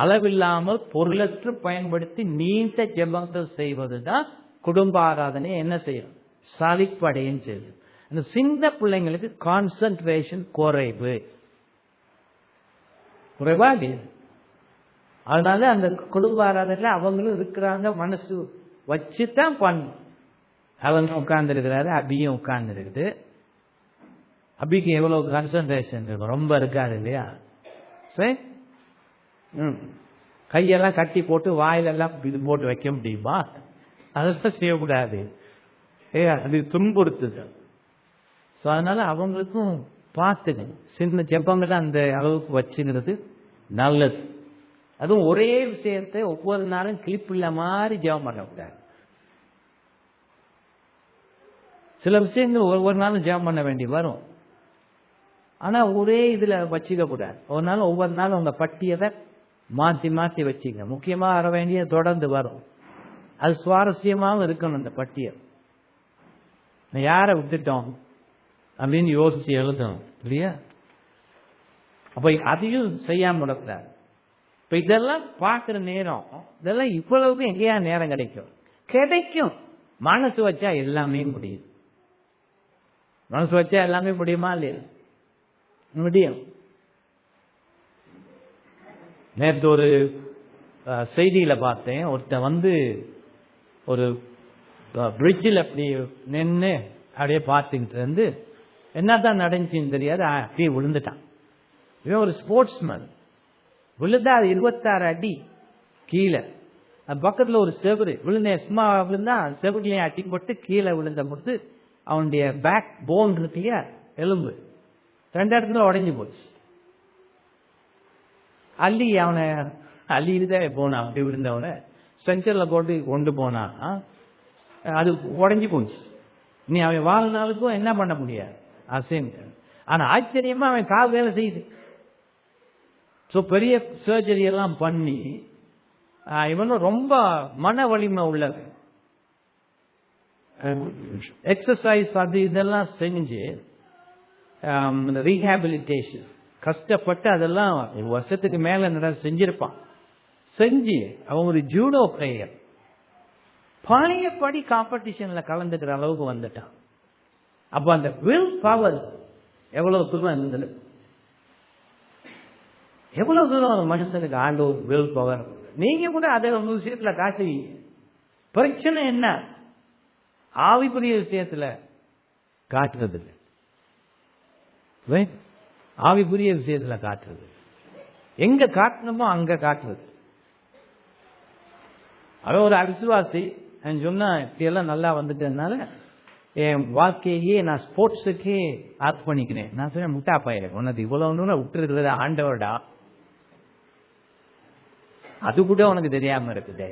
[SPEAKER 1] அளவில்லாமல் பொருளற்று பயன்படுத்தி நீண்ட ஜெபங்கள் செய்வதுதான் குடும்ப ஆராதனை. என்ன செய்யும்? சலிப்படையும் செய்யும். இந்த சின்ன பிள்ளைங்களுக்கு கான்சன்ட்ரேஷன் குறைவாக. அதனால அந்த குடும்ப ஆராதனையில் அவங்களும் இருக்கிறாங்க, மனசு வச்சுதான் பண்ணும். அவங்க உட்கார்ந்து இருக்கிறாரு, அபியும் உட்கார்ந்து இருக்குது. அபிக்கு எவ்வளவு கான்சன்ட்ரேஷன் இருக்கும்? ரொம்ப இருக்காது இல்லையா? சரி, கையெல்லாம் கட்டி போட்டு வாயிலெல்லாம் இது போட்டு வைக்க முடியுமா? அதெல்லாம் செய்யக்கூடாது. அது துன்புறுத்துது. ஸோ அதனால அவங்களுக்கும் பார்த்துக்கணும். சின்ன ஜெபங்களை அந்த அளவுக்கு வச்சுக்கிறது நல்லது. அதுவும் ஒரே விஷயத்தை ஒவ்வொரு நாளும் கிளிப்பில்ல மாதிரி ஜெபம் பண்ணக்கூடாது. சில விஷயங்கள் ஒவ்வொரு நாளும் ஜெபம் பண்ண வேண்டி வரும். ஆனா ஒரே இதுல வச்சுக்க கூடாது. ஒரு நாள் ஒவ்வொரு நாளும் உங்க பட்டியலை மாத்தி மாத்தி வச்சுங்க. முக்கியமா வர வேண்டிய தொடர்ந்து வரும். அது சுவாரஸ்யமாகவும் இருக்கணும். அந்த பட்டியல் யாரை விட்டுட்டோம் அப்படின்னு யோசிச்சு எழுதணும் இல்லையா? அப்ப அதையும் செய்யாம விடக்கூடாது. இப்ப இதெல்லாம் பார்க்கிற நேரம், இதெல்லாம் இவ்வளவுக்கு எங்கேயா நேரம் கிடைக்கும். மனசு வச்சா எல்லாமே முடியும். மனசு வச்சா எல்லாமே முடியுமா இல்லையா? முடியும். நேற்று ஒரு செய்தியில பார்த்தேன். ஒருத்தன் ஒரு பிரிட்ஜில் அப்படி நின்று அப்படியே பார்த்துக்கிட்டு இருந்து என்னதான் நடந்துச்சுன்னு தெரியாது, அப்படியே விழுந்துட்டான். இவன் ஒரு ஸ்போர்ட்ஸ்மேன். விழுந்தா அது 26 அடி கீழே. பக்கத்தில் ஒரு செவரு விழுந்த சும்மா விழுந்தா செவருலையும் அட்டி போட்டு கீழே விழுந்த போது அவனுடைய பேக் போன் இருக்கையா எலும்பு 2 இடத்துல உடஞ்சி போச்சு. அவனை அள்ளிதான் போனான். அப்படி விழுந்தவனை சென்டரில் போட்டு கொண்டு போனான். அது உடஞ்சி போச்சு. நீ அவன் வாழ்நாளுக்கும் என்ன பண்ண முடியாது, அசைன். ஆனா ஆச்சரியமா அவன் கால் வேலை செய்யுது. ஸோ பெரிய சர்ஜரி எல்லாம் பண்ணி இவனும் ரொம்ப மன வலிமை உள்ளது. எக்ஸசைஸ் அது இதெல்லாம் செஞ்சு ரீஹாபிலிட்டேஷன் கஷ்டப்பட்டு அதெல்லாம் வருஷத்துக்கு மேல செஞ்சிருப்பான். செஞ்சு அவன் ஒரு ஜூடோ பிளேயர். பழையபடி காம்படிஷன்ல கலந்துக்கிற அளவுக்கு வந்துட்டான். அப்ப அந்த வில் பவர் எவ்வளவு தூரம் இருந்தது, எவ்வளவு தூரம் ஒரு மனுஷனுக்கு ஆண்டு வில் பவர். நீங்க கூட அதை ஒரு விஷயத்துல காட்டுவீங்க. பிரச்சனை என்ன? ஆவிக்குரிய விஷயத்துல காட்டுறது இல்லை, ஆவிக்குரிய விஷயத்துல காட்டுறது. எங்க காட்டணுமோ அங்க காட்டுறது. அவன் ஒரு அவிசுவாசி சொன்னா இப்படியெல்லாம் நல்லா வந்துட்டதுனால என் வாழ்க்கையே நான் ஸ்போர்ட்ஸுக்கே அர்ப்பணிக்கிறேன். நான் சொன்னேன், முட்டா பையன், உனக்கு இவ்வளவு விட்டுருக்கிறது ஆண்டவர்டா, அது கூட உனக்கு தெரியாம இருக்குது.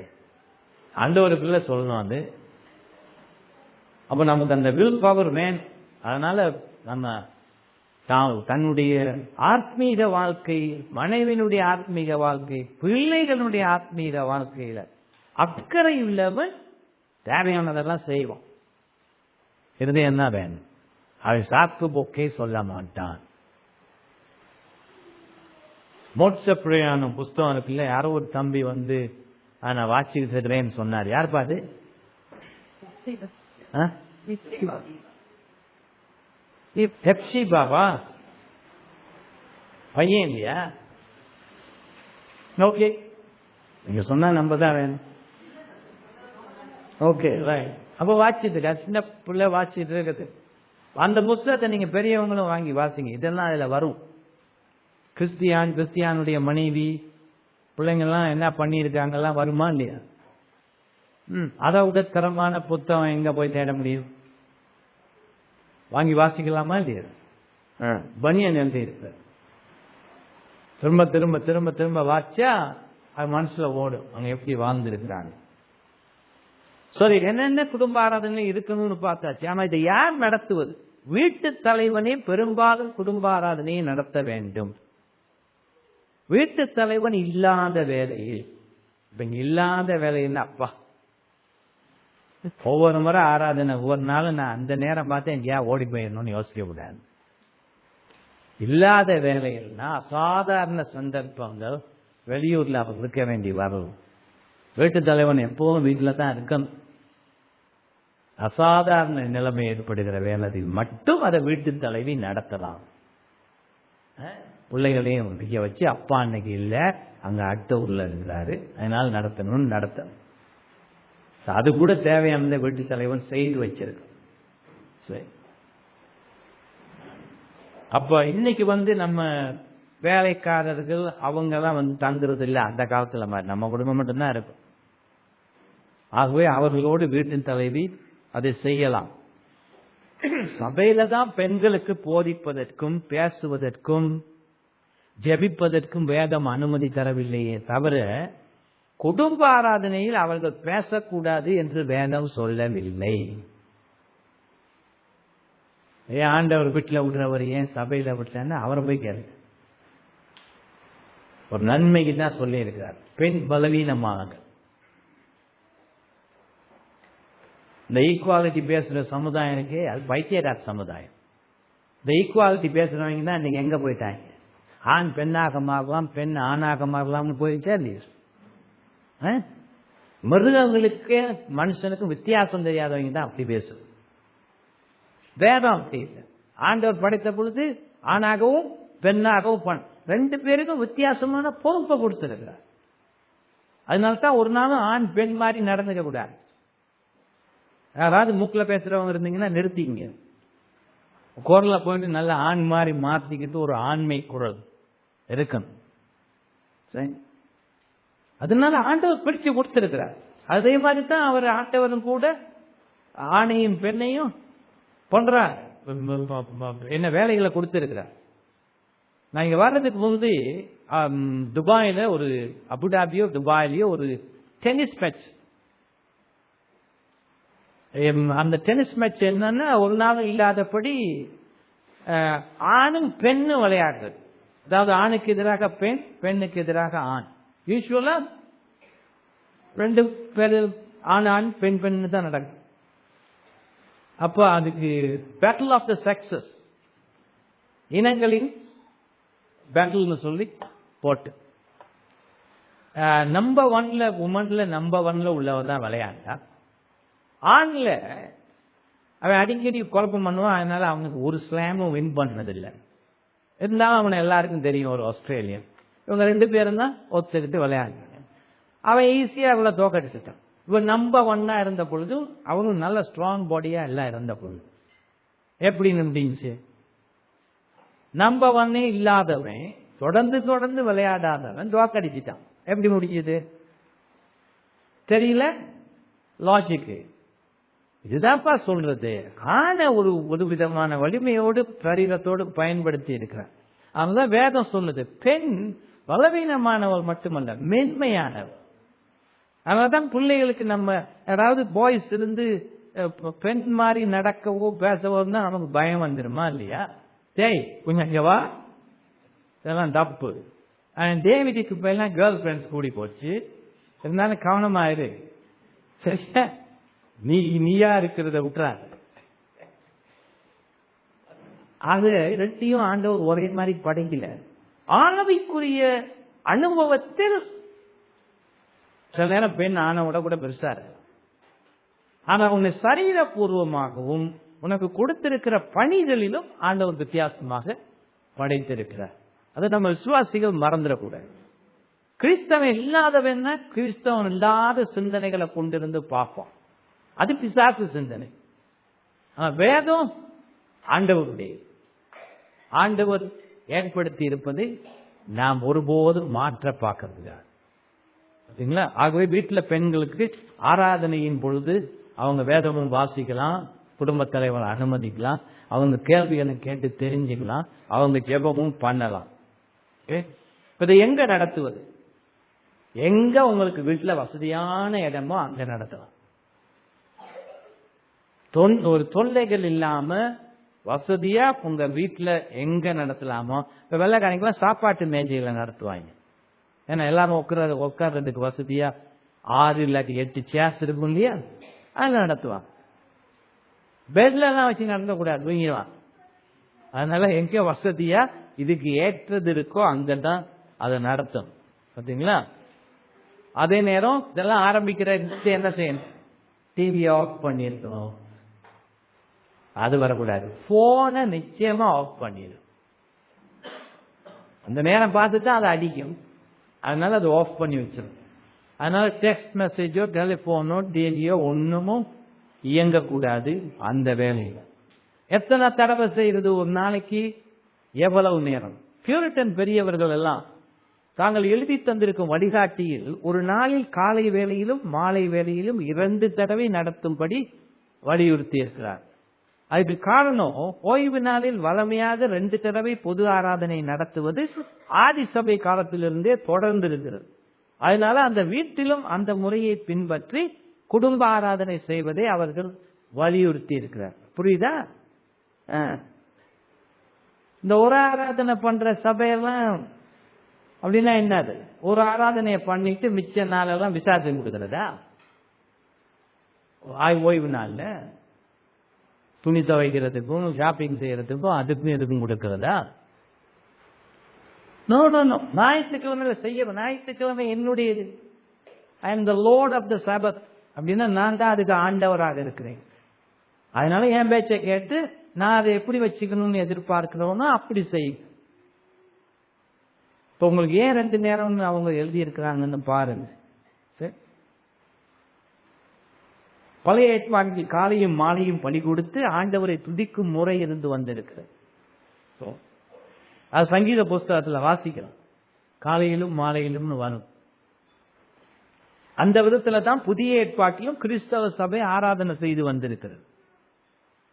[SPEAKER 1] ஆண்டவருக்குள்ள சொல்லணும் அது. அப்ப நமக்கு அந்த வில் பவர் வேணும். அதனால நம்ம தன்னுடைய ஆத்மீக வாழ்க்கை, மனைவியினுடைய ஆத்மீக வாழ்க்கை, பிள்ளைகளுடைய ஆத்மீக வாழ்க்கையில அக்கறை உள்ளவன் தேவையானதெல்லாம் செய்வோம். இது என்ன வேணும், அதை சாக்கு போக்கே சொல்ல மாட்டான். மோட்ச பிரயாணம் புஸ்தகம் இருக்குல்ல, யாரோ ஒரு தம்பி நான் வாசிக்கிட்டு இருக்கிறேன்னு சொன்னார். யார் பாது? பாபா பையன் இல்லையா? ஓகே, நீங்க சொன்னா நம்ம தான் வேணும். Okay right. அப்ப வாசிட்டு சின்ன பிள்ளை வாசிட்டு இருக்குது. அந்த புஸ்தகத்தை நீங்க பெரியவங்களும் வாங்கி வாசிங்க. இதெல்லாம் அதுல வரும். கிறிஸ்தியானுடைய மனைவி பிள்ளைங்கள்லாம் என்ன பண்ணியிருக்காங்கலாம் வருமா இல்லையா? அதை விட தரமான புத்தகம் எங்க போய் தேட முடியும்? வாங்கி வாசிக்கலாமா இல்லையா? பனியன் எழுதி இருக்க திரும்ப திரும்ப திரும்ப திரும்ப வாசிச்சா அது மனசுல ஓடும், அங்க எப்படி வாழ்ந்துருக்கிறாங்க. சரி, என்னென்ன குடும்ப ஆராதனை இருக்கணும்னு பார்த்தாச்சு. ஆனா இதை யார் நடத்துவது? வீட்டு தலைவனே பெரும்பாலும் குடும்ப ஆராதனையை நடத்த வேண்டும். வீட்டு தலைவன் இல்லாத வேலையில், இப்ப இல்லாத வேலையில் அப்பா ஒவ்வொரு முறை ஆராதனை ஒவ்வொரு நாளும் நான் அந்த நேரம் பார்த்து எங்கேயா ஓடி போயிடணும்னு யோசிக்க கூடாது. இல்லாத வேலைகள்னா அசாதாரண சந்தர்ப்பங்கள் வெளியூர்ல அவர் இருக்க வேண்டி வரும். வீட்டு தலைவன் எப்பவும் வீட்டில தான் இருக்கணும். அசாதாரண நிலைமை ஏற்படுகிற வேலையில் மட்டும் அதை வீட்டு தலைவி நடத்தலாம். பிள்ளைகளையும் இங்க வச்சு அப்பா அன்னைக்கு இல்லை, அங்க அடுத்த ஊர்ல இருக்கிறாரு, அதனால நடத்தணும்னு நடத்தணும். அது கூட தேவையான வீட்டு தலைவன் செய்து வச்சிருக்கு. சரி, அப்ப இன்னைக்கு நம்ம வேலைக்காரர்கள் அவங்கெல்லாம் தங்குறது இல்லை. அந்த காலத்துல மாதிரி நம்ம குடும்பம் மட்டும்தான் இருக்கும். ஆகவே அவர்களோடு வீட்டின் தலைவி அதை செய்யலாம். சபையில தான் பெண்களுக்கு போதிப்பதற்கும் பேசுவதற்கும் ஜெபிப்பதற்கும் வேதம் அனுமதி தரவில்லையே தவிர குடும்ப ஆராதனையில் அவர்கள் பேசக்கூடாது என்று வேதம் சொல்லவில்லை. ஏன் ஆண்டவர் வீட்டில் விடுறவர் ஏன் சபையில் விட்டான்னு அவரை போய் கேளுங்க. ஒரு நன்மைக்கு தான் சொல்லி இருக்கிறார். பெண் பலவீனமாக இந்த ஈக்குவாலிட்டி பேசுகிற சமுதாயம் இருக்கே, அது பைத்தியக்கார சமுதாயம். இந்த ஈக்குவாலிட்டி பேசுகிறவங்க தான் இன்னைக்கு எங்கே போயிட்டாங்க? ஆண் பெண்ணாக மாறலாம், பெண் ஆணாக மாறலாம்னு போயிடுச்சா இல்லையா? மிருகங்களுக்கு மனுஷனுக்கும் வித்தியாசம் தெரியாதவங்க தான் அப்படி பேசுது. வேதம் அப்படி இல்லை. ஆண்டவர் படைத்த பொழுது ஆணாகவும் பெண்ணாகவும் ரெண்டு பேருக்கும் வித்தியாசமான பொறுப்பை கொடுத்துருக்கிறார். அதனால்தான் ஒரு நாளும் ஆண் பெண் மாதிரி நடந்துக்க கூடாது. யாராவது மூக்கில் பேசுறவங்க இருந்தீங்கன்னா நிறுத்திங்க. குரலை போயிட்டு நல்ல ஆண் மாதிரி மாற்றிக்கிட்டு ஒரு ஆண்மை குரல் இருக்கணும். சரி, அதனால ஆண்டவர் பிடிச்சு கொடுத்திருக்கிறார். அதே மாதிரி தான் அவர் ஆண்டவரும் கூட ஆணையும் பெண்ணையும் பண்றார், என்ன வேலைகளை கொடுத்திருக்கிறார். நான் இங்க வர்றதுக்கு முந்தி துபாயில ஒரு அபுதாபியோ துபாயிலையோ ஒரு டென்னிஸ் மேட்ச். அந்த டென்னிஸ் மேட்ச் என்னன்னா ஒரு நாள் இல்லாதபடி ஆணும் பெண்ணும் விளையாடுறது. அதாவது ஆணுக்கு எதிராக பெண், பெண்ணுக்கு எதிராக ஆண். யூஸ்வலா ரெண்டு பேர் ஆண் ஆண் பெண் பெண்ணு தான் நடக்கும். அப்போ அதுக்கு பேட்டில் ஆஃப் த செக்ஸஸ், இனங்களின் பேட்டில்னு சொல்லி போட்டு நம்பர் 1ல உமன்ல நம்பர் 1ல உள்ளவர் தான் விளையாண்டா. ஆண்ல அவன் அடிக்கடி குழப்பம் பண்ணுவான். அதனால அவனுக்கு ஒரு ஸ்லாமும் வின் பண்ணதில்லை. இருந்தாலும் அவனை எல்லாருக்கும் தெரியும், ஒரு ஆஸ்திரேலியன். இவங்க ரெண்டு பேரும் தான் ஒத்துக்கிட்டு விளையாடுறாங்க. அவன் ஈஸியாக அவளை தோக்கடிச்சுட்டான். இவன் நம்பர் 1 இருந்த பொழுதும் அவனும் நல்ல ஸ்ட்ராங் பாடியா எல்லாம் இருந்த பொழுது எப்படி நின்றுச்சு? நம்பர் 1 இல்லாதவன் தொடர்ந்து விளையாடாதவன் தோக்கடிச்சுட்டான். எப்படி முடிஞ்சது தெரியல. லாஜிக்கு இதுதான்ப்பா சொல்றது. ஆன ஒரு விதமான வலிமையோடு சரீரத்தோடு பயன்படுத்தி இருக்கிறார். அதுதான் வேதம் சொல்லுது. பெண் பலவீனமானவர் மட்டுமல்ல, மென்மையானவர். அதனால்தான் பிள்ளைகளுக்கு நம்ம யாராவது பாய்ஸ் இருந்து பெண் மாதிரி நடக்கவோ பேசவோ தான் நமக்கு பயம் வந்துடுமா இல்லையா? டேய் கொஞ்சம் இங்க வா, இதெல்லாம் தப்பு. டேவிடிக்கு போயெல்லாம் கேர்ள் ஃப்ரெண்ட்ஸ் கூடி போச்சு. இருந்தாலும் கவனமாயிரு சரியா? நீயா இருக்கிறத விட்டுறாரு. அது ரெண்டையும் ஆண்டவர் ஒரே மாதிரி படைக்கல. ஆணவிக்குரிய அனுபவத்தில் சில நேரம் பெண் ஆணவோட கூட பெருசா இருக்கு. ஆனா உன்னை சரீரபூர்வமாகவும் உனக்கு கொடுத்திருக்கிற பணிகளிலும் ஆண்டவர் வித்தியாசமாக படைத்திருக்கிறார். அதை நம்ம விசுவாசிகள் மறந்துடக்கூடாது. கிறிஸ்தவன் இல்லாதவன் கிறிஸ்தவன் இல்லாத சிந்தனைகளை கொண்டிருந்து பார்ப்போம். அது பிசாசு சிந்தனை. வேதம் ஆண்டவருடைய ஆண்டவர் ஏற்படுத்தி இருப்பதை நாம் ஒருபோதும் மாற்ற பார்க்கறதுங்க. ஆகவே வீட்டில் பெண்களுக்கு ஆராதனையின் பொழுது அவங்க வேதமும் வாசிக்கலாம், குடும்பத் தலைவர் அனுமதிக்கலாம், அவங்க கேள்விகளை கேட்டு தெரிஞ்சுக்கலாம், அவங்க ஜெபமும் பண்ணலாம். இதை எங்க நடத்துவது? எங்க உங்களுக்கு வீட்டில் வசதியான இடமோ அங்க நடத்தலாம். ஒரு தொல்லைகள் இல்லாம வசதியா உங்க வீட்டுல எங்க நடத்தலாமோ. இப்ப வெள்ளைக்காரங்கெல்லாம் சாப்பாட்டு மேஜையில நடத்துவாங்க. ஏன்னா எல்லாரும் உட்கார்றதுக்கு வசதியா 6 இல்லாட்டி 8 சேர்ஸ் இருக்கும் இல்லையா, அதுல நடத்துவாங்க. பெட்ல எல்லாம் வச்சு நடத்தக்கூடாது, தூங்கிடுவாங்க. அதனால எங்க வசதியா இதுக்கு ஏற்றது இருக்கோ அங்கதான் அதை நடத்தும். பார்த்தீங்களா? அதே நேரம் இதெல்லாம் ஆரம்பிக்கிற என்ன செய்யணும்? டிவியை ஆஃப் பண்ணிருக்கணும். அது வரக்கூடாது. போனை நிச்சயமா ஆஃப் பண்ணிடும். அந்த நேரம் பார்த்துட்டா அதை அடிக்கும். அதனால அதை ஆஃப் பண்ணி வச்சிடும். அதனால டெக்ஸ்ட் மெசேஜோ டெலிபோனோ டிவியோ ஒண்ணுமும் இயங்கக்கூடாது அந்த வேலையில். எத்தனை தடவை செய்யறது ஒரு நாளைக்கு? எவ்வளவு நேரம்? பியூரிட்டன் பெரியவர்கள் எல்லாம் தாங்கள் எழுதி தந்திருக்கும் வழிகாட்டியில் ஒரு நாளில் காலை வேளையிலும் மாலை வேளையிலும் 2 தடவை நடத்தும்படி வலியுறுத்தி இருக்கிறார். அதுக்கு காரணம், ஓய்வு நாளில் வளமையாக 2 தடவை பொது ஆராதனை நடத்துவது ஆதி சபை காலத்திலிருந்தே தொடர்ந்து இருக்கிறது. அதனால அந்த வீட்டிலும் அந்த முறையை பின்பற்றி குடும்ப ஆராதனை செய்வதை அவர்கள் வலியுறுத்தி இருக்கிறார். புரியுதா? இந்த ஒரு ஆராதனை பண்ற சபையெல்லாம் அப்படின்னா என்னது? ஒரு ஆராதனையை பண்ணிட்டு மிச்ச நாளெல்லாம் விசாரிச்சு கொடுக்கறதா? ஓய்வு நாள்ல துணி துவைக்கிறதுக்கும் ஷாப்பிங் செய்யறதுக்கும் அதுக்கும் எதுக்கும் கொடுக்கறதா? No no no. ஞாயிற்றுக்கிழமை செய்யணும். ஞாயிற்றுக்கிழமை என்னுடையது. I am the lord of the Sabbath அப்படின்னா நான் தான் அதுக்கு ஆண்டவராக இருக்கிறேன். அதனால என் பேச்சை கேட்டு நான் அதை எப்படி வச்சுக்கணும்னு எதிர்பார்க்கிறோன்னா அப்படி செய்யும். இப்போ உங்களுக்கு ஏன் 2 நேரம்னு அவங்க எழுதியிருக்கிறாங்கன்னு பாருங்க. சரி, பழைய ஏற்பாட்டில் காலையும் மாலையும் பலி கொடுத்து ஆண்டவரை துதிக்கும் முறை இருந்து வந்திருக்கிறது. அது சங்கீத புஸ்தகத்தில் வாசிக்கிறோம். காலையிலும் மாலையிலும்னு வரும். அந்த விதத்துல தான் புதிய ஏற்பாட்டிலும் கிறிஸ்தவ சபை ஆராதனை செய்து வந்திருக்கிறது.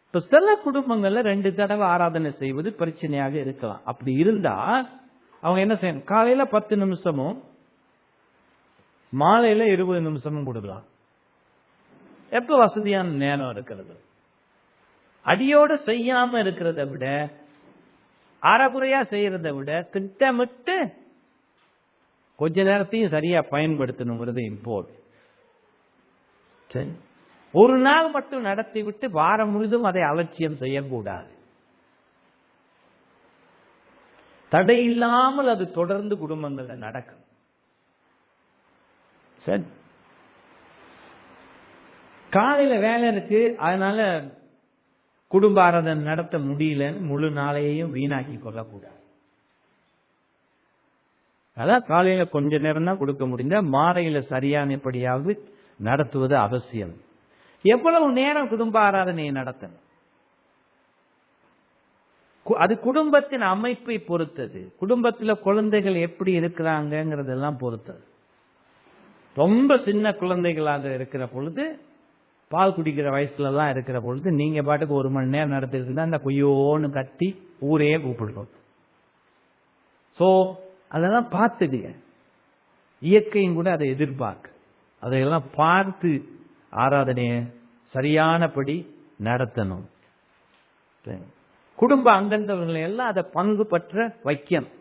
[SPEAKER 1] இப்போ சில குடும்பங்கள்ல 2 தடவை ஆராதனை செய்வது பிரச்சனையாக இருக்கலாம். அப்படி இருந்தா அவங்க என்ன செய்யணும்? காலையில 10 நிமிஷமும் மாலையில 20 நிமிஷமும் கொடுக்கலாம். எப்ப வசதியான நேரம் இருக்கிறது? அடியோட செய்யாம இருக்கிறத விட, அறகுறையா செய்யறதை விட திட்டமிட்டு கொஞ்ச நேரத்தையும் சரியா பயன்படுத்தணுங்கிறது இம்பார்ட்டன்ட். சரி, ஒரு நாள் மட்டும் நடத்தி விட்டு வாரம் முழுதும் அதை அலட்சியம் செய்யக்கூடாது. தடை இல்லாமல் அது தொடர்ந்து குடும்பங்கள்ல நடக்கும். சரி, காலையில வேலை இருக்கு, அதனால குடும்ப ஆராதனை நடத்த முடியலன்னு முழு நாளையையும் வீணாக்கி கொள்ளக்கூடாது. அதான் காலையில கொஞ்ச நேரம் தான் கொடுக்க முடிந்த, மாலையில சரியானபடியாவது நடத்துவது அவசியம். எவ்வளவு நேரம் குடும்ப ஆராதனையை நடத்தணும்? அது குடும்பத்தின் அமைப்பை பொறுத்தது. குடும்பத்தில் குழந்தைகள் எப்படி இருக்கிறாங்கிறதெல்லாம் பொறுத்தது. ரொம்ப சின்ன குழந்தைகளாக இருக்கிற பொழுது, பால் குடிக்கிற வயசுலலாம் இருக்கிற பொழுது நீங்க பாட்டுக்கு 1 மணி நேரம் நடத்திட்டு அந்த கொய்யோன்னு கத்தி ஊரையே கூப்பிடுறோம். ஸோ அதெல்லாம் பார்த்துடுங்க. இயற்கையும் கூட அதை எதிர்பார்க்க, அதையெல்லாம் பார்த்து ஆராதனையை சரியானபடி நடத்தணும். குடும்ப அங்கத்தவர்களை எல்லாம் அதை பங்கு பற்ற வைக்கணும்.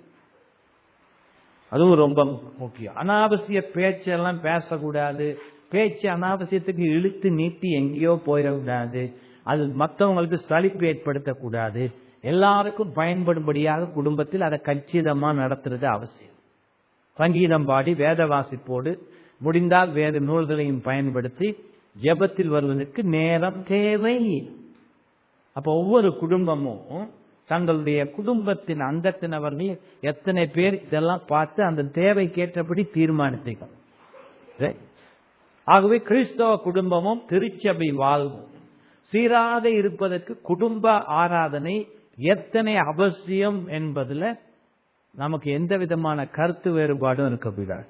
[SPEAKER 1] அதுவும் ரொம்ப முக்கியம். அனாவசிய பேச்செல்லாம் பேசக்கூடாது. பேச்சு அனாவசியத்துக்கு இழுத்து நீட்டி எங்கேயோ போயிடக்கூடாது. அது மற்றவங்களுக்கு சலிப்பு ஏற்படுத்தக்கூடாது. எல்லாருக்கும் பயன்படும்படியாக குடும்பத்தில் அதை கச்சிதமா நடத்துறது அவசியம். சங்கீதம் பாடி வேத வாசிப்போடு முடிந்தால் வேத நூல்களையும் பயன்படுத்தி ஜெபத்தில் வருவதற்கு நேரம் தேவை. அப்போ ஒவ்வொரு குடும்பமும் தங்களுடைய குடும்பத்தின் அங்கத்தினவர்கள் எத்தனை பேர் இதெல்லாம் பார்த்து அந்த தேவைக்கேற்றபடி தீர்மானித்துக்கணும். ஆகவே கிறிஸ்தவ குடும்பமும் திருச்சபை வாழ்வும் சீராக இருப்பதற்கு குடும்ப ஆராதனை எத்தனை அவசியம் என்பதுல நமக்கு எந்த விதமான கருத்து வேறுபாடும் இருக்கக்கூடாது.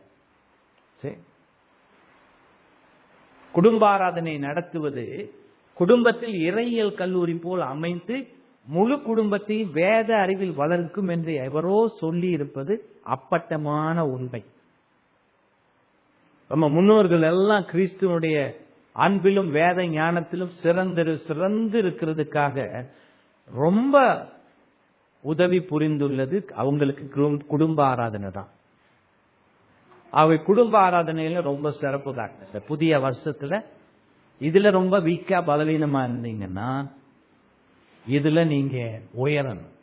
[SPEAKER 1] சரி, குடும்ப ஆராதனை நடத்துவது குடும்பத்தில் இறையியல் கல்லூரி போல் அமைந்து முழு குடும்பத்தையும் வேத அறிவில் வளர்க்கும் என்று எவரோ சொல்லி இருப்பது அப்பட்டமான உண்மை. நம்ம முன்னோர்கள் எல்லாம் கிறிஸ்துவனுடைய அன்பிலும் வேத ஞானத்திலும் சிறந்து இருக்கிறதுக்காக ரொம்ப உதவி புரிந்துள்ளது அவங்களுக்கு குடும்ப ஆராதனை தான். அவை குடும்ப ஆராதனையில ரொம்ப சிறப்பு காட்டின புதிய வருஷத்துல இதுல ரொம்ப வீக்கா பலவீனமா இருந்தீங்கன்னா இதுல நீங்க உயரணும்.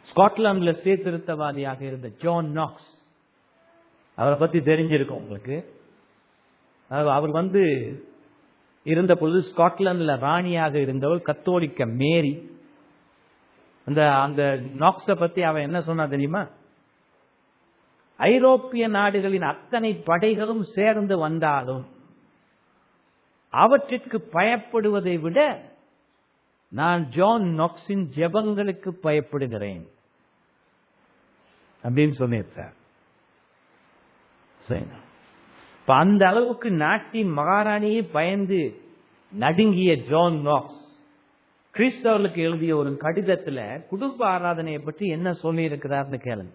[SPEAKER 1] ஸ்காட்லாந்துல சீர்திருத்தவாதியாக இருந்த ஜான் நாக்ஸ், அவரை பத்தி தெரிஞ்சிருக்கும் உங்களுக்கு. அவர் இருந்த பொழுது ஸ்காட்லாந்துல ராணியாக இருந்தவர் கத்தோலிக்க மேரி. அந்த நாக்ஸை பத்தி அவன் என்ன சொன்னா தெரியுமா? ஐரோப்பிய நாடுகளின் அத்தனை படைகளும் சேர்ந்து வந்தாலும் அவற்றிற்கு பயப்படுவதை விட நான் ஜான் நாக்ஸின் ஜெபங்களுக்கு பயப்படுகிறேன் அப்படின்னு சொல்லியிருக்கார். அந்த அளவுக்கு நாட்டின் மகாராணியை பயந்து நடுங்கிய ஜான் நாக்ஸ் கிறிஸ்தவர்களுக்கு எழுதிய ஒரு கடிதத்துல குடும்ப ஆராதனையை பற்றி என்ன சொல்லி இருக்கிறார்னு கேளுங்க.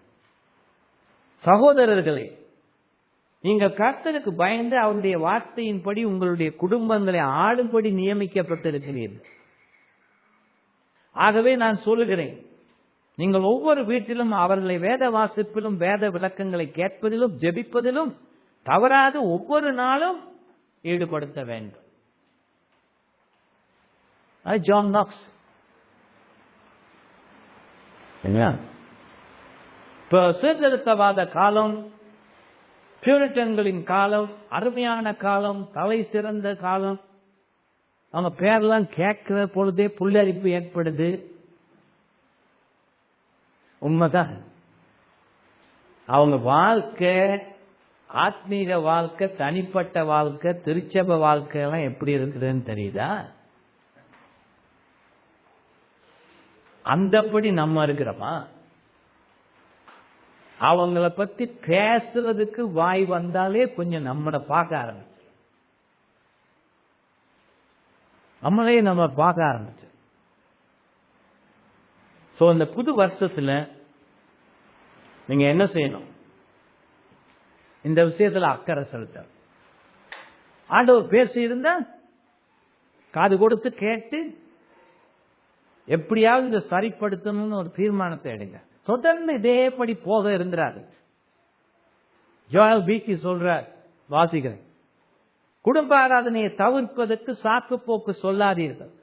[SPEAKER 1] சகோதரர்களே, நீங்கள் கர்த்தருக்கு பயந்து அவருடைய வார்த்தையின்படி உங்களுடைய குடும்பங்களை ஆளும்படி நியமிக்கப்பட்டிருக்கிறீர்கள். ஆகவே நான் சொல்லுகிறேன், நீங்கள் ஒவ்வொரு வீட்டிலும் அவர்களை வேத வாசிப்பிலும் வேத விளக்கங்களை கேட்பதிலும் ஜெபிப்பதிலும் தவறாது ஒவ்வொரு நாளும் ஈடுபடுத்த வேண்டும். ஜான் நாக்ஸ் இப்ப சீர்திருத்தவாத காலம், பியூரிட்டன்களின் காலம், அருமையான காலம், தலை சிறந்த காலம். அவங்க பேரெல்லாம் கேட்கிற பொழுதே புல்லரிப்பு ஏற்படுது. உண்மைதான். அவங்க வாழ்க்கை, ஆத்மீக வாழ்க்கை, தனிப்பட்ட வாழ்க்கை, திருச்சபை வாழ்க்கை எல்லாம் எப்படி இருக்குதுன்னு தெரியுதா? அந்தபடி நம்ம இருக்கிறோமா? அவங்கள பத்தி பேசுறதுக்கு வாய் வந்தாலே கொஞ்சம் நம்மளை பார்க்க ஆரம்பிச்சு, நம்மளே நம்ம பார்க்க ஆரம்பிச்சு. சோ இந்த புது வருஷத்துல நீங்க என்ன செய்யணும்? இந்த விஷயத்துல அக்கறை செலுத்த. ஆண்டவர் பேசி இருந்தா காது கொடுத்து கேட்டு எப்படியாவது இதை சரிப்படுத்தணும்னு ஒரு தீர்மானத்தை எடுங்க. தொடர்ந்து இதேபடி போக இருந்தாரு. ஜோயல் பீக்கி சொல்றார், வாசிக்கிறேன், குடும்ப ஆராதனையை தவிர்ப்பதற்கு சாக்கு போக்கு சொல்லாதீர்கள்.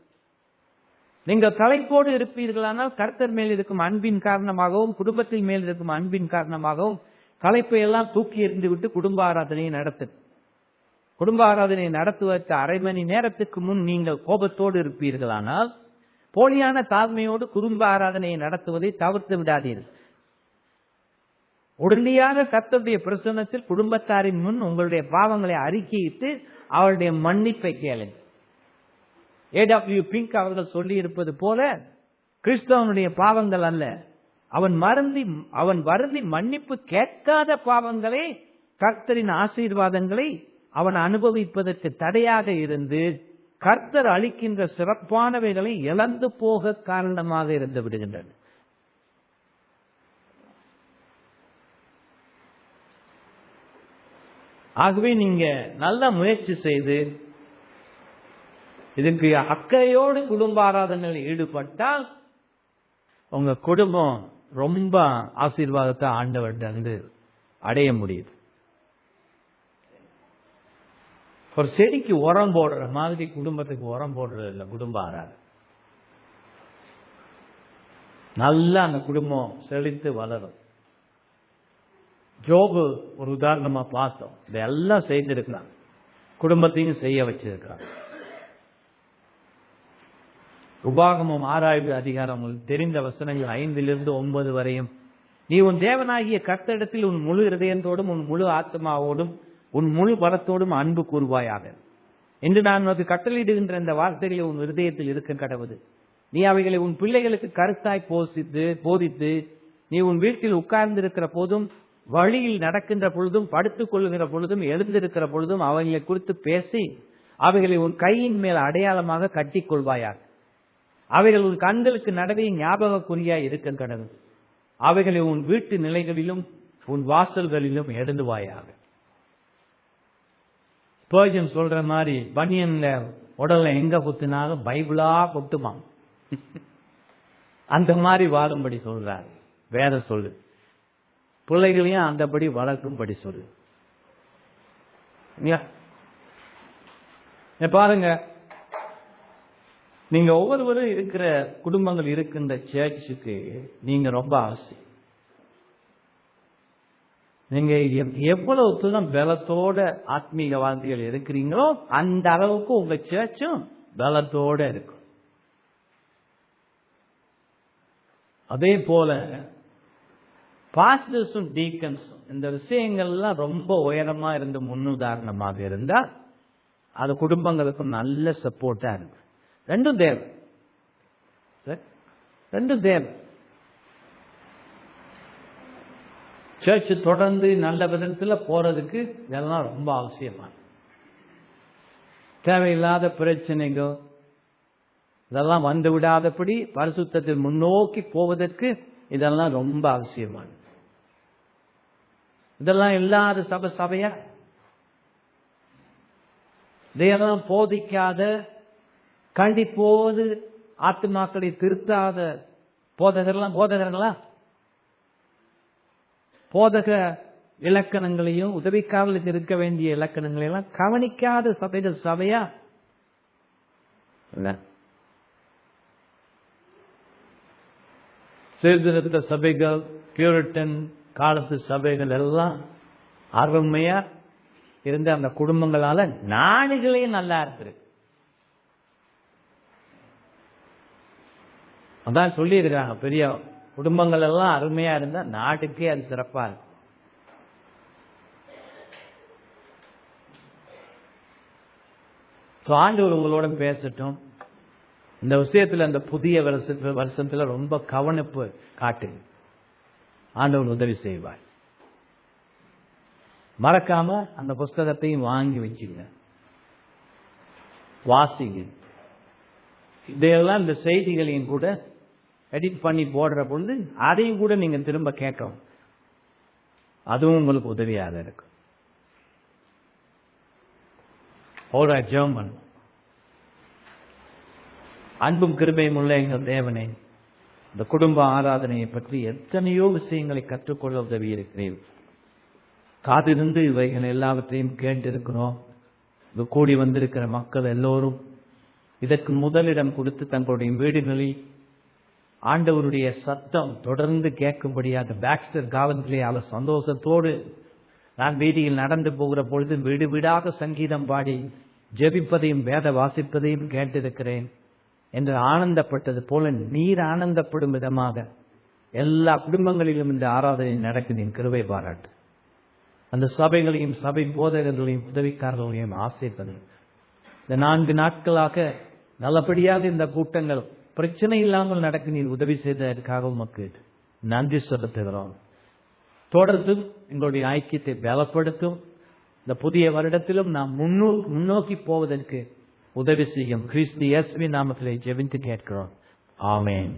[SPEAKER 1] நீங்கள் களைப்போடு இருப்பீர்களானால் கர்த்தர் மேல் இருக்கும் அன்பின் காரணமாகவும் குடும்பத்தின் மேல் இருக்கும் அன்பின் காரணமாகவும் களைப்பை எல்லாம் தூக்கி எறிந்து விட்டு குடும்ப ஆராதனையை நடத்து. குடும்ப ஆராதனையை நடத்துவதற்கு அரை மணி நேரத்துக்கு முன் நீங்கள் கோபத்தோடு இருப்பீர்களானால் போலியான தாழ்மையோடு குடும்ப ஆராதனையை நடத்துவதை தவிர்த்து விடாதீர்கள். உடனடியாக கர்த்தருடைய பிரசன்னத்தில் குடும்பத்தாரின் முன் உங்களுடைய பாவங்களை அறிக்கையிட்டு அவருடைய மன்னிப்பை கேளுங்கள். A.W. பிங்க் அவர்கள் சொல்லி இருப்பது போல, கிறிஸ்தவனுடைய பாவங்கள் அல்ல, அவன் வருந்தி மன்னிப்பு கேட்காத பாவங்களே கர்த்தரின் ஆசீர்வாதங்களை அவன் அனுபவிப்பதற்கு தடையாக இருந்து கர்த்தர் அளிக்கின்ற சிறப்பானவைகளை இழந்து போக காரணமாக இருந்து விடுகின்றன. ஆகவே நீங்க நல்ல முயற்சி செய்து இதுக்கு அக்கறையோடு குடும்ப ஆராதனையில் ஈடுபட்டால் உங்க குடும்பம் ரொம்ப ஆசீர்வாதத்தை ஆண்டவர்கிட்ட அடைய முடியுது. ஒரு செடிக்கு உரம் போடுற மாதிரி குடும்பத்துக்கு உரம் போடுறது இல்லை குடும்ப ஆராதனை. நல்லா அந்த குடும்பம் செழித்து வளரும். ஜோபு ஒரு உதாரணமா பார்த்தோம். இதெல்லாம் செய்திருக்கிறான், குடும்பத்தையும் செய்ய வச்சிருக்கிறான். உபாகமம் 6வது அதிகாரம் தெரிந்த வசனங்கள் 5-9 வரையும், நீ உன் தேவனாகிய கர்த்தரிடத்தில் உன் முழு இதயத்தோடும் உன் முழு ஆத்மாவோடும் உன் முழு பலத்தோடும் அன்பு கூறுவாயாக என்று நான் உனக்கு கட்டளையிடுகின்ற இந்த வார்த்தைகளை உன் இருதயத்தில் இருக்க கடவுது. நீ அவைகளை உன் பிள்ளைகளுக்கு கருத்தாய் போதித்து நீ உன் வீட்டில் உட்கார்ந்து இருக்கிற போதும், வழியில் நடக்கின்ற பொழுதும், படுத்துக் கொள்ளுகிற பொழுதும், எழுந்திருக்கிற பொழுதும் அவைகளை குறித்து பேசி அவைகளை உன் கையின் மேல் அடையாளமாக கட்டி கொள்வாயாக. அவைகள் உன் கண்களுக்கு நடவே ஞாபகக்குறியாய் இருக்க கடவுது. அவைகளை உன் வீட்டு நிலைகளிலும் உன் வாசல்களிலும் எழுதுவாயாக. ஸ்பர்ஜன் சொல்ற மாதிரி பனியன்ல உடல்ல எங்க குத்தினாலும் பைபிளா குத்துமா, அந்த மாதிரி வாழும்படி சொல்றாரு வேத சொல்லு. பிள்ளைகளையும் அந்தபடி வளர்க்கும்படி சொல்லு. பாருங்க, நீங்க ஒவ்வொருவரும் இருக்கிற குடும்பங்கள் இருக்கின்ற சர்ச்சுக்கு நீங்க ரொம்ப அவசியம். நீங்க எவ்வளவு தூரம் பலத்தோட ஆத்மீக வாழ்க்கைகள் இருக்கிறீங்களோ அந்த அளவுக்கு உங்க சர்ச்சும் பலத்தோட இருக்கும். அதே போல பாஸ்டர்ஸும் டீக்கன்ஸும் இந்த விஷயங்கள்லாம் ரொம்ப உயரமா இருந்து முன்னுதாரணமாக இருந்தா அது குடும்பங்களுக்கும் நல்ல சப்போர்ட்டா இருக்கு. ரெண்டும் தேவை. சர்ச் தொடர்ந்து நல்ல விதத்தில் போறதுக்கு இதெல்லாம் ரொம்ப அவசியமான. தேவையில்லாத பிரச்சனைகள் இதெல்லாம் வந்து விடாதபடி பரிசுத்தத்தில் முன்னோக்கி போவதற்கு இதெல்லாம் ரொம்ப அவசியமான. இதெல்லாம் இல்லாத சபையா, இதையெல்லாம் போதிக்காத, கண்டிப்போது ஆத்துமாக்களை திருத்தாத போதகர்களா? போதக இலக்கணங்களையும் உதவிக்காரர்களுக்கு இருக்க வேண்டிய இலக்கணங்களையெல்லாம் கவனிக்காத சபைகள் சபையா? சீர்திருத்த சபைகள், பியூரிட்டன் காலத்து சபைகள் எல்லாம் அருமையா இருந்த அந்த குடும்பங்களால நாடுகளே நல்லா இருக்கு. அதான் சொல்லி இருக்காங்க, பெரிய குடும்பங்கள் எல்லாம் அருமையா இருந்தா நாட்டுக்கே அது சிறப்பா இருக்கு. ஆண்டவர் உங்களோட பேசட்டும். இந்த விஷயத்துல அந்த புதிய வருஷத்துல ரொம்ப கவனிப்பு காட்டு. ஆண்டவர் உதவி செய்வார். மறக்காம அந்த புஸ்தகத்தையும் வாங்கி வச்சுங்க, வாசிங்க. இதையெல்லாம் இந்த செய்திகளையும் கூட எடிட் பண்ணி போடுற பொழுது அதையும் கூட நீங்க திரும்ப கேட்கணும். அதுவும் உங்களுக்கு உதவியாக இருக்கும். ஜெபம் பண்ணும். அன்பும் கிருபையும் உள்ள எங்கள் தேவனே, இந்த குடும்ப ஆராதனையை பற்றி எத்தனையோ விஷயங்களை கற்றுக்கொள்ள உதவி இருக்கிறீர்கள். காதிருந்து இவைகள் எல்லாவற்றையும் கேட்டிருக்கிறோம். இது கூடி வந்திருக்கிற மக்கள் எல்லோரும் இதற்கு முதலிடம் கொடுத்து தங்களுடைய வீடுகளில் ஆண்டவருடைய சத்தம் தொடர்ந்து கேட்கும்படியாக பாக்ஸ்டர் காவல்களே அவர் சந்தோஷத்தோடு நான் வீதியில் நடந்து போகிற பொழுது வீடு வீடாக சங்கீதம் பாடி ஜெபிப்பதையும் வேத வாசிப்பதையும் கேட்டிருக்கிறேன் என்று ஆனந்தப்பட்டது போல நீர் ஆனந்தப்படும் விதமாக எல்லா குடும்பங்களிலும் இந்த ஆராதனை நடக்குது. கிருபை பாராட்டு. அந்த சபைகளையும் சபை போதகர்களையும் உதவிக்காரர்களையும் ஆசைப்பது. இந்த 4 நாட்களாக நல்லபடியாக இந்த கூட்டங்கள் பிரச்சனை இல்லாமல் நடக்க நீர் உதவி செய்ததற்காக உமக்கு நன்றி செலுத்துகிறோம். தொடர்ந்து எங்களுடைய ஐக்கியத்தை பலப்படுத்தும். இந்த புதிய வருடத்திலும் நாம் முன்னோக்கி போவதற்கு உதவி செய்யும். கிறிஸ்து இயேசுவின் நாமத்திலே ஜெபித்து கேட்கிறோம். ஆமென்.